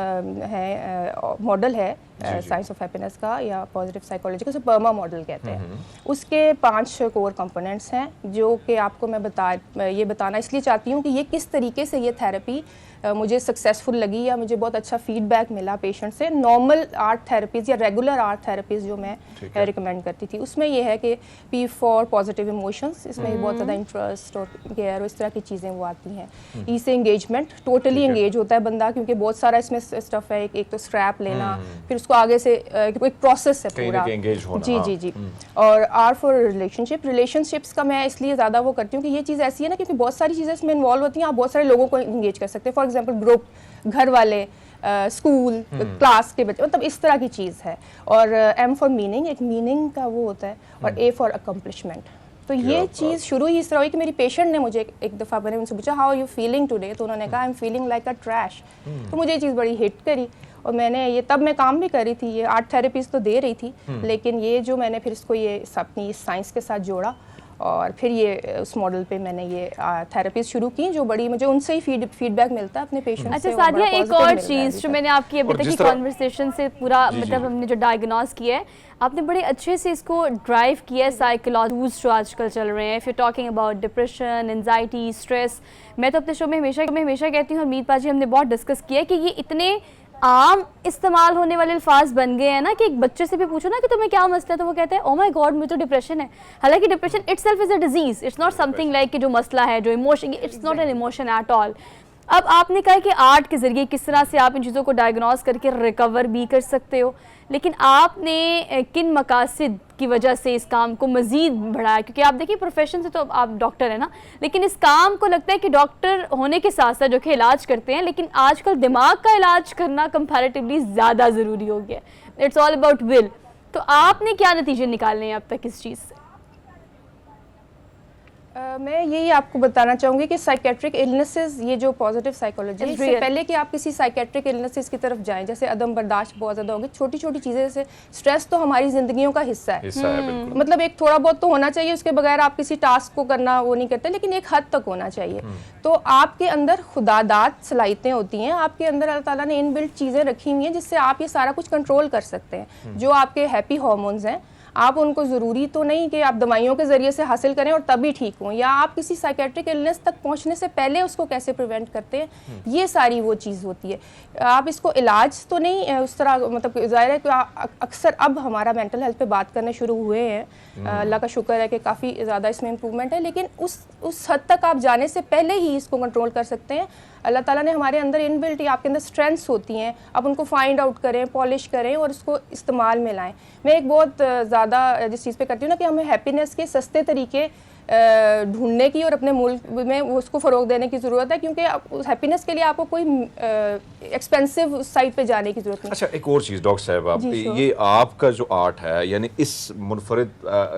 है मॉडल है साइंस ऑफ हैप्पीनेस का या पॉजिटिव साइकोलॉजी का, उसे पर्मा मॉडल कहते हैं। उसके 5 कोर कंपोनेंट्स हैं, जो कि आपको मैं ये बताना इसलिए चाहती हूँ कि ये किस तरीके से ये थेरेपी मुझे सक्सेसफुल लगी या मुझे बहुत अच्छा फीडबैक मिला पेशेंट से। नॉर्मल आर्ट थेरेपीज़ या रेगुलर आर्ट थेरेपीज़ जो मैं रिकमेंड करती थी, उसमें ये है कि P फॉर पॉजिटिव इमोशंस, इसमें बहुत ज़्यादा इंटरेस्ट और केयर और इस तरह की चीज़ें वो आती हैं। E से एंगेजमेंट, टोटली एंगेज होता है बंदा, क्योंकि बहुत सारा इसमें स्टफ है। एक तो स्ट्रैप लेना, फिर उसको आगे से एक प्रोसेस है पूरा। जी। और R फॉर रिलेशनशिप्स का मैं इसलिए ज़्यादा वो करती हूँ कि ये चीज़ ऐसी है ना, क्योंकि बहुत सारी चीज़ें इसमें इन्वॉल्व होती हैं, आप बहुत सारे लोगों को एंगेज कर सकते हैं। फॉर एग्जाम्पल ग्रुप, घर वाले, स्कूल, क्लास के बच्चे, मतलब इस तरह की चीज़ है। और M फॉर मीनिंग, एक मीनिंग का वो होता है, और A फॉर अकम्पलिशमेंट। तो ये चीज़ शुरू ही इस तरह हुई कि मेरी पेशेंट ने मुझे एक दफ़ा मैंने उनसे पूछा, how are you feeling today, तो उन्होंने कहा I am feeling like a trash. तो मुझे ये चीज़ बड़ी हिट करी, और मैंने ये तब मैं काम भी कर रही थी, ये आर्ट थेरेपीज़ तो दे रही थी, लेकिन ये जो मैंने फिर इसको ये अपनी साइंस के साथ जोड़ा, और फिर ये उस मॉडल पे मैंने ये थेरेपीज शुरू की, जो बड़ी मुझे उनसे ही फीडबैक मिलता है अपने पेशेंट से। अच्छा सादिया, एक और चीज़ जो मैंने आपकी अभी तक की कॉन्वर्सेशन से पूरा मतलब हमने जो डायग्नोस किया है, आपने बड़े अच्छे से इसको ड्राइव किया है। साइकोलॉजीज जो आजकल चल रहे हैं, फिर talking about depression, anxiety, stress, मैं तो अपने शो में हमेशा कहती हूँ, और मीत पाजी हमने बहुत डिस्कस किया है कि ये इतने आम इस्तेमाल होने वाले अल्फाज बन गए हैं ना, कि एक बच्चे से भी पूछो ना कि तुम्हें क्या मसला है, तो वो कहते हैं ओ माय गॉड मुझे तो डिप्रेशन है। हालांकि depression itself is a disease, it's not something like कि जो मसला है, जो emotion, it's not an emotion at all. अब आपने कहा कि आर्ट के ज़रिए किस तरह से आप इन चीज़ों को डायग्नोस करके रिकवर भी कर सकते हो, लेकिन आपने किन मकासद की वजह से इस काम को मज़ीद बढ़ाया? क्योंकि आप देखिए प्रोफेशन से तो आप डॉक्टर है ना, लेकिन इस काम को लगता है कि डॉक्टर होने के साथ साथ जो कि इलाज करते हैं, लेकिन आजकल दिमाग का इलाज करना कंपैरेटिवली ज़्यादा ज़रूरी हो गया। It's all about will. तो आपने क्या नतीजे निकालने हैं अब तक इस चीज़ से? मैं यही आपको बताना चाहूँगी कि साइकेट्रिक इलनेसेस, ये जो पॉजिटिव साइकोलॉजी है, इससे पहले कि आप किसी साइकेट्रिक इलनेसेस की तरफ जाएं, जैसे अदम बर्दाश्त बहुत ज़्यादा होगी, छोटी छोटी चीज़ें, जैसे स्ट्रेस तो हमारी ज़िंदगियों का हिस्सा है। मतलब एक थोड़ा बहुत तो होना चाहिए, उसके बगैर आप किसी टास्क को करना वो नहीं करते, लेकिन एक हद तक होना चाहिए। तो आपके अंदर खुदादात सलाहियतें होती हैं, आपके अंदर अल्लाह ताला ने इनबिल्ट चीज़ें रखी हुई हैं जिससे आप ये सारा कुछ कंट्रोल कर सकते हैं। जो आपके हैप्पी हार्मोन्स हैं, आप उनको ज़रूरी तो नहीं कि आप दवाइयों के ज़रिए से हासिल करें और तभी ठीक हों, या आप किसी साइकेट्रिक इलनेस तक पहुंचने से पहले उसको कैसे प्रिवेंट करते हैं, ये सारी वो चीज़ होती है। आप इसको इलाज तो नहीं उस तरह, मतलब ज़ाहिर है कि अक्सर अब हमारा मेंटल हेल्थ पे बात करने शुरू हुए हैं, अल्लाह का शुक्र है कि काफ़ी ज़्यादा इसमें इम्प्रूवमेंट है, लेकिन उस हद तक आप जाने से पहले ही इसको कंट्रोल कर सकते हैं। अल्लाह ताला ने हमारे अंदर इनबिल्ट, आपके अंदर स्ट्रेंथ्स होती हैं, आप उनको फाइंड आउट करें, पॉलिश करें और उसको इस्तेमाल में लाएं। मैं एक बहुत ज़्यादा जिस चीज़ पे करती हूँ ना, कि हमें हैप्पीनेस के सस्ते तरीके ढूंढने की और अपने मुल्क में उसको फ़रोग देने की ज़रूरत है, क्योंकि उस हैप्पीनेस के लिए आपको कोई एक्सपेंसिव साइट पे जाने की ज़रूरत नहीं। अच्छा, एक और चीज़ डॉक्टर साहब, आप ये आपका जो आर्ट है, यानी इस मुनफरिद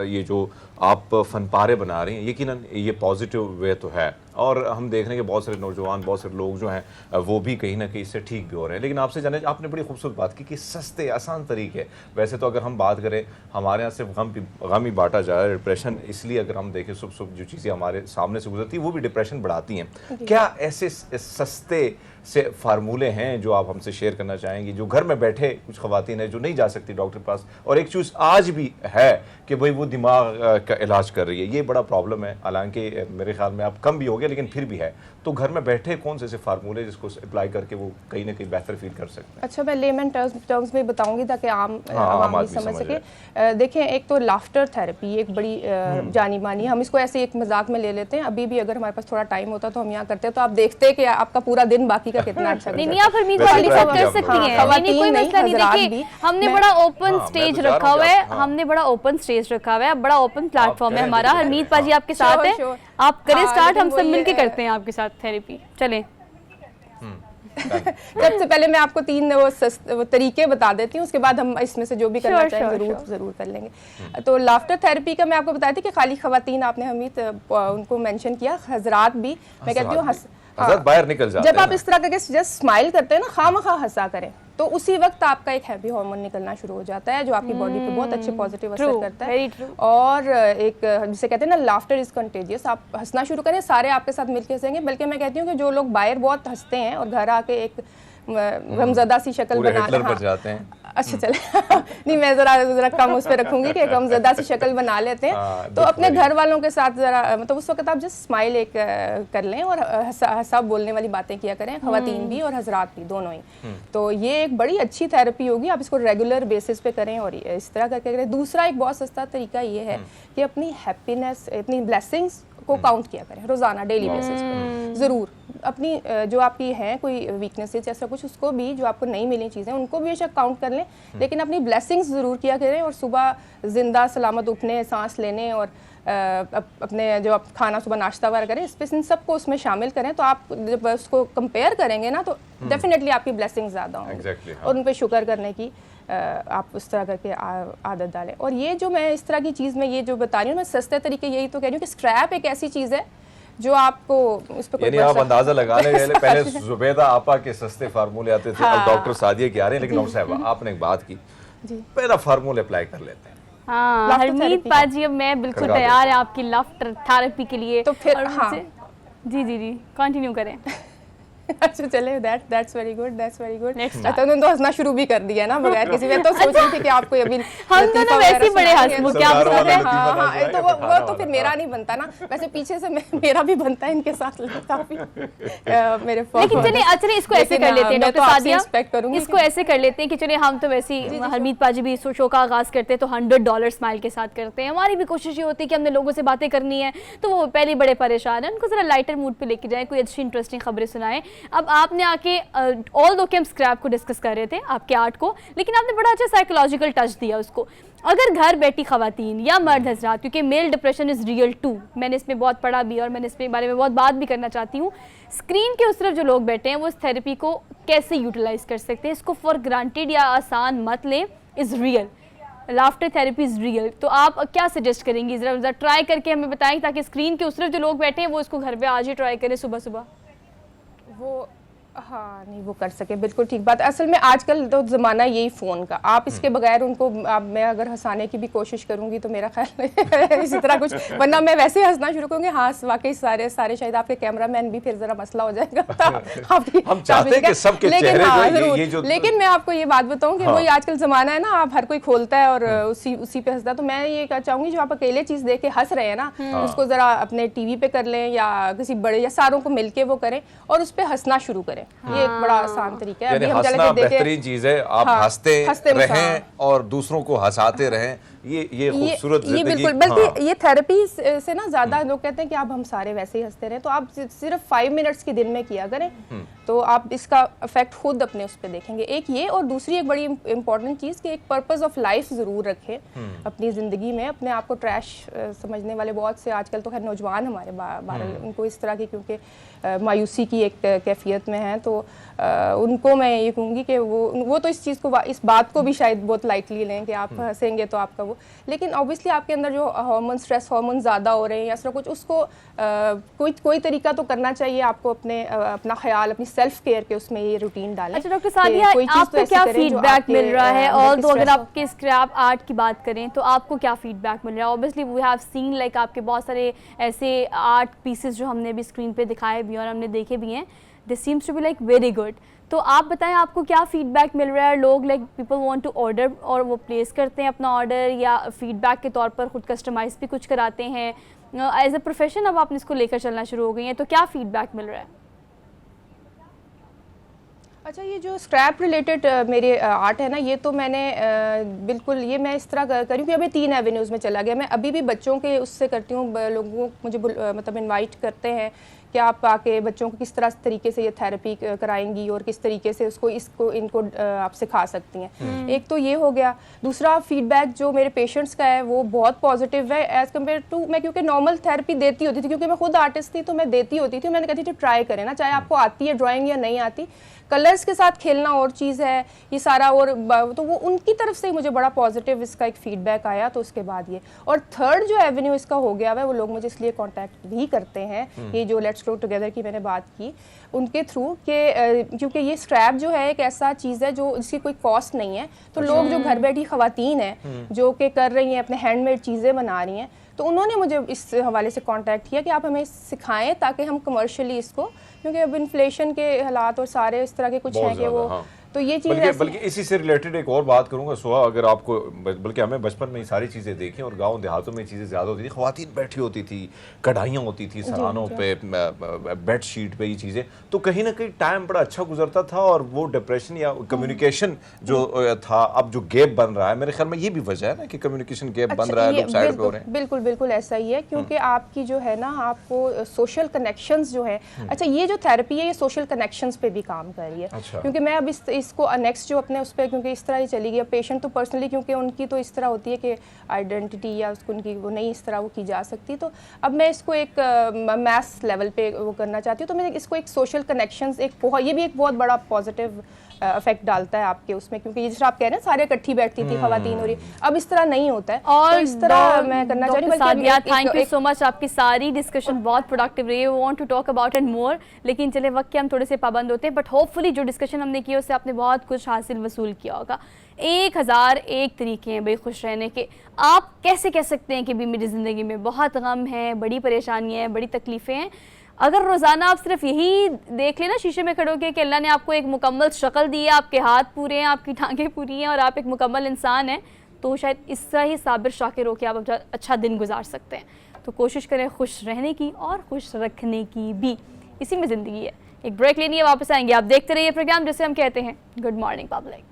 ये जो आप फनपारे बना रही हैं, यकीनन ये पॉजिटिव वे तो है, और हम देख रहे हैं कि बहुत सारे नौजवान, बहुत सारे लोग जो हैं वो भी कहीं ना कहीं इससे ठीक भी हो रहे हैं। लेकिन आपसे जाने, आपने बड़ी खूबसूरत बात की कि सस्ते आसान तरीके, वैसे तो अगर हम बात करें, हमारे यहाँ सिर्फ गम ही बांटा जा रहा है, डिप्रेशन, इसलिए अगर हम देखें सुबह सुबह जो चीज़ें हमारे सामने से गुजरती है वो भी डिप्रेशन बढ़ाती हैं। क्या ऐसे सस्ते से फार्मूले हैं जो आप हमसे शेयर करना चाहेंगी, जो घर में बैठे कुछ ख़वातीन हैं जो नहीं जा सकती डॉक्टर के पास, और एक चीज़ आज भी है कि भाई वो दिमाग का इलाज कर रही है, ये बड़ा प्रॉब्लम है, हालांकि मेरे ख्याल में अब कम भी हो गया लेकिन फिर भी है, तो घर में बैठे कौन से ऐसे फार्मूले जिसको अप्लाई करके वो कहीं ना कहीं बेहतर फील कर सकते हैं? अच्छा, मैं लेमन टर्म्स में बताऊंगी ताकि आम आम भी आदमी समझ समझ सके। देखें, एक तो लाफ्टर थेरेपी एक बड़ी जानी मानी, हम इसको ऐसे एक मजाक में ले लेते हैं। अभी भी अगर हमारे पास थोड़ा टाइम होता तो हम यहाँ करते हैं, तो आप देखते हैं कि आपका पूरा दिन बाकी का कितना अच्छा नहीं, आप हरमीत वाली सब कर सकती हैं, नहीं कोई मसला नहीं। देखिए हमने बड़ा ओपन स्टेज रखा हुआ है, हमने बड़ा ओपन स्टेज रखा हुआ है, बड़ा ओपन प्लेटफॉर्म है हमारा। हरमीत पाजी आपके साथ है, आप करें स्टार्ट, हम सब मिलके करते हैं आपके साथ थेरेपी। चलें। सबसे पहले मैं आपको 3 वो तरीके बता देती हूँ, उसके बाद हम इसमें से जो भी करना चाहें जरूर कर लेंगे। तो लाफ्टर थेरेपी का मैं आपको बताया था कि खाली खवातीन, आपने हमीद उनको मेंशन किया, हजरात भी मैं कहती हूँ बाहर निकल जाते हैं। जब आप इस तरह करके जस्ट स्माइल करते हैं ना, खामखा हंसा करें, तो उसी वक्त आपका एक हैप्पी हार्मोन निकलना शुरू हो जाता है जो आपकी बॉडी पे बहुत अच्छे पॉजिटिव असर करता है। और एक जिसे कहते हैं ना, लाफ्टर इज कंटेजियस। आप हंसना शुरू करें, सारे आपके साथ मिलकर हंसेंगे। बल्कि मैं कहती हूँ कि जो लोग बाहर बहुत हंसते हैं और घर आके एक गमज़दा सी शक्ल बना जाते हैं, अच्छा चले नहीं, मैं जरा कम उस पर रखूंगी कि गमज़दा सी शक्ल बना लेते हैं। तो अपने घर वालों के साथ जरा मतलब उस वक्त आप जस्ट स्माइल एक कर लें और हंसा बोलने वाली बातें किया करें, खवातीन भी और हजरात भी, दोनों ही। तो ये एक बड़ी अच्छी थेरेपी होगी, आप इसको रेगुलर बेसिस पे करें और इस तरह करके करें। दूसरा एक बहुत सस्ता तरीका ये है कि अपनी हैप्पीनेस, अपनी ब्लेसिंग्स को काउंट किया करें रोजाना, डेली बेसिस पे जरूर। अपनी जो आपकी हैं कोई वीकनेसेस ऐसा कुछ, उसको भी, जो आपको नहीं मिली चीज़ें उनको भी बेशक काउंट कर लें, लेकिन अपनी ब्लेसिंग्स ज़रूर किया करें। और सुबह जिंदा सलामत उठने, सांस लेने और अपने जो आप खाना सुबह नाश्ता वगैरह करें, इस पे इन सबको उसमें शामिल करें। तो आप जब उसको कंपेयर करेंगे ना, तो डेफिनेटली आपकी ब्लेसिंग्स ज़्यादा होंगी और उन पर शुक्र करने की आप उस तरह करके आदत डालें। और ये जो मैं इस तरह की चीज़ में ये जो बता रही हूँ, मैं सस्ते तरीके यही तो कह रही हूँ कि स्क्रैप एक ऐसी चीज़ है जो आपको इस पे यानी आप अंदाजा लगाने वाले पहले जुबैदा आपा के सस्ते फार्मूले आते थे, अब डॉक्टर सादिया के आ रहे हैं। लेकिन डॉक्टर साहब, आपने एक बात की, पहला फार्मूले अप्लाई कर लेते हैं। हाँ हरमीत पाजी, अब मैं बिल्कुल तैयार है आपकी लाफ्टर थेरेपी के लिए। तो फिर जी कंटिन्यू करें। अच्छा चले, that's very good, that's very good. अच्छा, उन्होंने तो हंसना शुरू भी कर दिया ना बगैर किसी, मैं तो सोच रही थी कि आपको अभी हम दोनों वैसे बड़े हंसमुख क्या आप सोच रहे हैं। हाँ, तो वो तो फिर मेरा नहीं बनता ना, वैसे पीछे से मेरा भी बनता है इनके साथ काफी मेरे। लेकिन चलिए अच्छा इसको ऐसे कर लेते हैं डॉक्टर सादिया, इसको ऐसे कर लेते हैं कि चलिए हम तो वैसे ही, हरमीत पाजी भी शो का आगाज करते हैं तो $100 स्माइल के साथ करते हैं। हमारी भी कोशिश ये होती है कि हमने लोगों से बातें करनी है, तो वो पहले बड़े परेशान है, उनको जरा लाइटर मूड पे लेके जाएं, कोई अच्छी इंटरेस्टिंग खबरें सुनाएं। अब आपने आके ऑल दो के हम स्क्रैप को डिस्कस कर रहे थे, आपके आर्ट को, लेकिन आपने बड़ा अच्छा साइकोलॉजिकल टच दिया उसको। अगर घर बैठी खवातीन या मर्द हजरात, क्योंकि male depression is real too, मैंने इसमें बहुत पढ़ा भी और मैंने इसके बारे में बहुत बात भी करना चाहती हूँ। स्क्रीन के उस तरफ जो लोग बैठे हैं वो इस थेरेपी को कैसे यूटिलाइज कर सकते हैं, इसको फॉर ग्रांटेड या आसान मत लें, is real, laughter therapy is real. तो आप क्या सजेस्ट करेंगी, ज़रा ट्राई करके हमें बताएं ताकि स्क्रीन के उस तरफ जो लोग बैठे हैं वो इसको घर पे आज ही ट्राई करें सुबह सुबह। वो हाँ नहीं, वो कर सके, बिल्कुल ठीक बात। असल में आजकल तो ज़माना यही फ़ोन का, आप इसके बगैर उनको मैं अगर हंसाने की भी कोशिश करूंगी तो मेरा ख्याल इसी तरह कुछ, वरना मैं वैसे ही हंसना शुरू करूंगी। हाँ वाकई सारे शायद आपके कैमरामैन भी फिर ज़रा मसला हो जाएगा। हम चाहते हैं कि सबके चेहरे ये जो, लेकिन मैं आपको ये बात बताऊँ कि वही आजकल ज़माना है ना, आप हर कोई खोलता है और उसी पे हंसता। तो मैं ये चाहूँगी जो आप अकेले चीज़ देख के हंस रहे हैं ना, उसको ज़रा अपने TV पे कर लें या किसी बड़े या सारों को मिलके वो करें और उस पर हंसना शुरू करें। ये एक बड़ा आसान तरीका है। अभी हम हंसना बेहतरीन चीज है, आप हंसते रहें और दूसरों को हंसाते रहें, ये खूबसूरत जिंदगी। ये बिल्कुल, बल्कि ये थेरेपी से ना ज्यादा लोग कहते हैं कि आप हम सारे वैसे ही हंसते रहें, तो आप सिर्फ 5 मिनट्स के दिन में किया करें तो आप इसका इफेक्ट खुद अपने उस पर देखेंगे। एक ये, और दूसरी एक बड़ी इंपॉर्टेंट चीज़ कि एक पर्पस ऑफ लाइफ ज़रूर रखें अपनी ज़िंदगी में। अपने आप को ट्रैश समझने वाले बहुत से आजकल तो खैर नौजवान हमारे बाहर उनको इस तरह की, क्योंकि मायूसी की एक कैफियत में हैं, तो उनको मैं ये कहूँगी कि वो तो इस चीज़ को, इस बात को भी शायद बहुत लाइटली लें कि आप हंसेंगे तो आपका वो, लेकिन ऑब्वियसली आपके अंदर जो हार्मोन, स्ट्रेस हार्मोन ज़्यादा हो रहे हैं या ऐसा कुछ, उसको कोई तरीका तो करना चाहिए आपको अपना ख्याल, अपनी सेल्फ केयर के उसमें ये रूटीन डालें। अच्छा डॉक्टर सादिया, आपको क्या फीडबैक मिल रहा है, और तो अगर आपके स्क्रैप आर्ट की बात करें तो आपको क्या फीडबैक मिल रहा है? Obviously we have seen like आपके बहुत सारे ऐसे आर्ट पीसेस जो हमने भी स्क्रीन पे दिखाए भी और हमने देखे भी हैं, this seems to be like very good. तो आप बताएं आपको क्या फीडबैक मिल रहा है? लोग like people want to order और वो प्लेस करते हैं अपना ऑर्डर, या फीडबैक के तौर पर खुद कस्टमाइज भी कुछ कराते हैं? एज अ प्रोफेशन अब आपने इसको लेकर चलना शुरू हो गई हैं, तो क्या फीडबैक मिल रहा है? अच्छा, ये जो स्क्रैप रिलेटेड मेरे आर्ट है ना, ये तो मैंने बिल्कुल ये मैं इस तरह करी हूँ कि अभी 3 एवेन्यूज़ में चला गया। मैं अभी भी बच्चों के उससे करती हूँ, लोगों को मुझे मतलब इनवाइट करते हैं कि आप आके बच्चों को किस तरह तरीके से ये थेरेपी कराएंगी और किस तरीके से इनको आप सिखा सकती हैं। एक तो ये हो गया। दूसरा फीडबैक जो मेरे पेशेंट्स का है वो बहुत पॉजिटिव है एज़ कम्पेयर टू मैं, क्योंकि नॉर्मल थेरेपी देती होती थी, क्योंकि मैं खुद आर्टिस्ट थी तो मैं देती होती थी। मैंने कहती थी ट्राई करें ना, चाहे आपको आती है ड्राइंग या नहीं आती, कलर्स के साथ खेलना और चीज़ है ये सारा। और तो वो उनकी तरफ से मुझे बड़ा पॉजिटिव इसका एक फीडबैक आया। तो उसके बाद ये, और थर्ड जो एवेन्यू इसका हो गया है वो लोग मुझे इसलिए कांटेक्ट भी करते हैं, ये जो लेट्स ग्रो टुगेदर की मैंने बात की उनके थ्रू के, क्योंकि ये स्क्रैप जो है एक ऐसा चीज़ है जो इसकी कोई कॉस्ट नहीं है। तो लोग जो घर बैठी ख़वातीन हैं जो कि कर रही हैं अपने हैंडमेड चीज़ें बना रही हैं, तो उन्होंने मुझे इस हवाले से कांटेक्ट किया कि आप हमें सिखाएं ताकि हम कमर्शियली इसको, क्योंकि अब इन्फ्लेशन के हालात और सारे इस तरह के कुछ हैं कि वो तो ये चीज़ बल्कि इसी से रिलेटेड एक और बात करूंगा सुहा, अगर आपको, बल्कि हमें बचपन में ये सारी चीज़ें देखी और गांव देहातों में चीज़ें ज़्यादा होती थी, ख़वातीन बैठी होती थी, कढ़ाइयाँ होती थी सरानों पे, बेड शीट पे, ये चीज़ें, तो कहीं ना कहीं टाइम बड़ा अच्छा गुजरता था और वो डिप्रेशन या कम्युनिकेशन जो था, अब जो गैप बन रहा है, मेरे ख्याल में ये भी वजह है ना कि कम्युनिकेशन गैप बन रहा है, लोग साइड पे हो रहे हैं। बिल्कुल बिल्कुल ऐसा ही है, क्योंकि आपकी जो है ना, आपको सोशल कनेक्शंस जो है, अच्छा ये जो थेरेपी है ये सोशल कनेक्शंस पे भी काम कर रही है। क्योंकि मैं अब इसको नेक्स्ट जो अपने उस पर, क्योंकि इस तरह ही चली गई पेशेंट तो पर्सनली, क्योंकि उनकी तो इस तरह होती है कि आइडेंटिटी या उसको उनकी वो नहीं इस तरह वो की जा सकती, तो अब मैं इसको एक मैस लेवल पे वो करना चाहती हूँ। तो मैं इसको एक सोशल कनेक्शंस, ये भी एक बहुत बड़ा पॉजिटिव इफेक्ट डालता है आपके उसमें, क्योंकि जिस तरह आप कह रहे हैं सारे इकट्ठी बैठती थी ख़वातीन हो रही, अब इस तरह नहीं होता है। और तो इस तरह मैं करना चाह रही हूँ। थैंक यू सो मच, आपकी सारी डिस्कशन बहुत प्रोडक्टिव रही है। We want to talk about it more, लेकिन चले वक्त के हम थोड़े से पाबंद होते हैं, बट होपफुली जो डिस्कशन हमने की उससे आपने बहुत कुछ हासिल वसूल किया होगा। 1001 तरीके हैं भाई खुश रहने के। आप कैसे कह सकते हैं कि भी मेरी ज़िंदगी में बहुत गम है, बड़ी परेशानियाँ हैं, बड़ी तकलीफ़ें हैं? अगर रोज़ाना आप सिर्फ यही देख लेना शीशे में खड़े होकर कि अल्लाह ने आपको एक मुकम्मल शक्ल दी है, आपके हाथ पूरे हैं, आपकी टांगें पूरी हैं और आप एक मुकम्मल इंसान हैं, तो शायद इससे ही साबिर शाकिर होकर आप अच्छा दिन गुजार सकते हैं। तो कोशिश करें खुश रहने की और खुश रखने की भी, इसी में ज़िंदगी है। एक ब्रेक लेनी है, वापस आएंगे। आप देखते रहिए प्रोग्राम जिसे हम कहते हैं good morning public.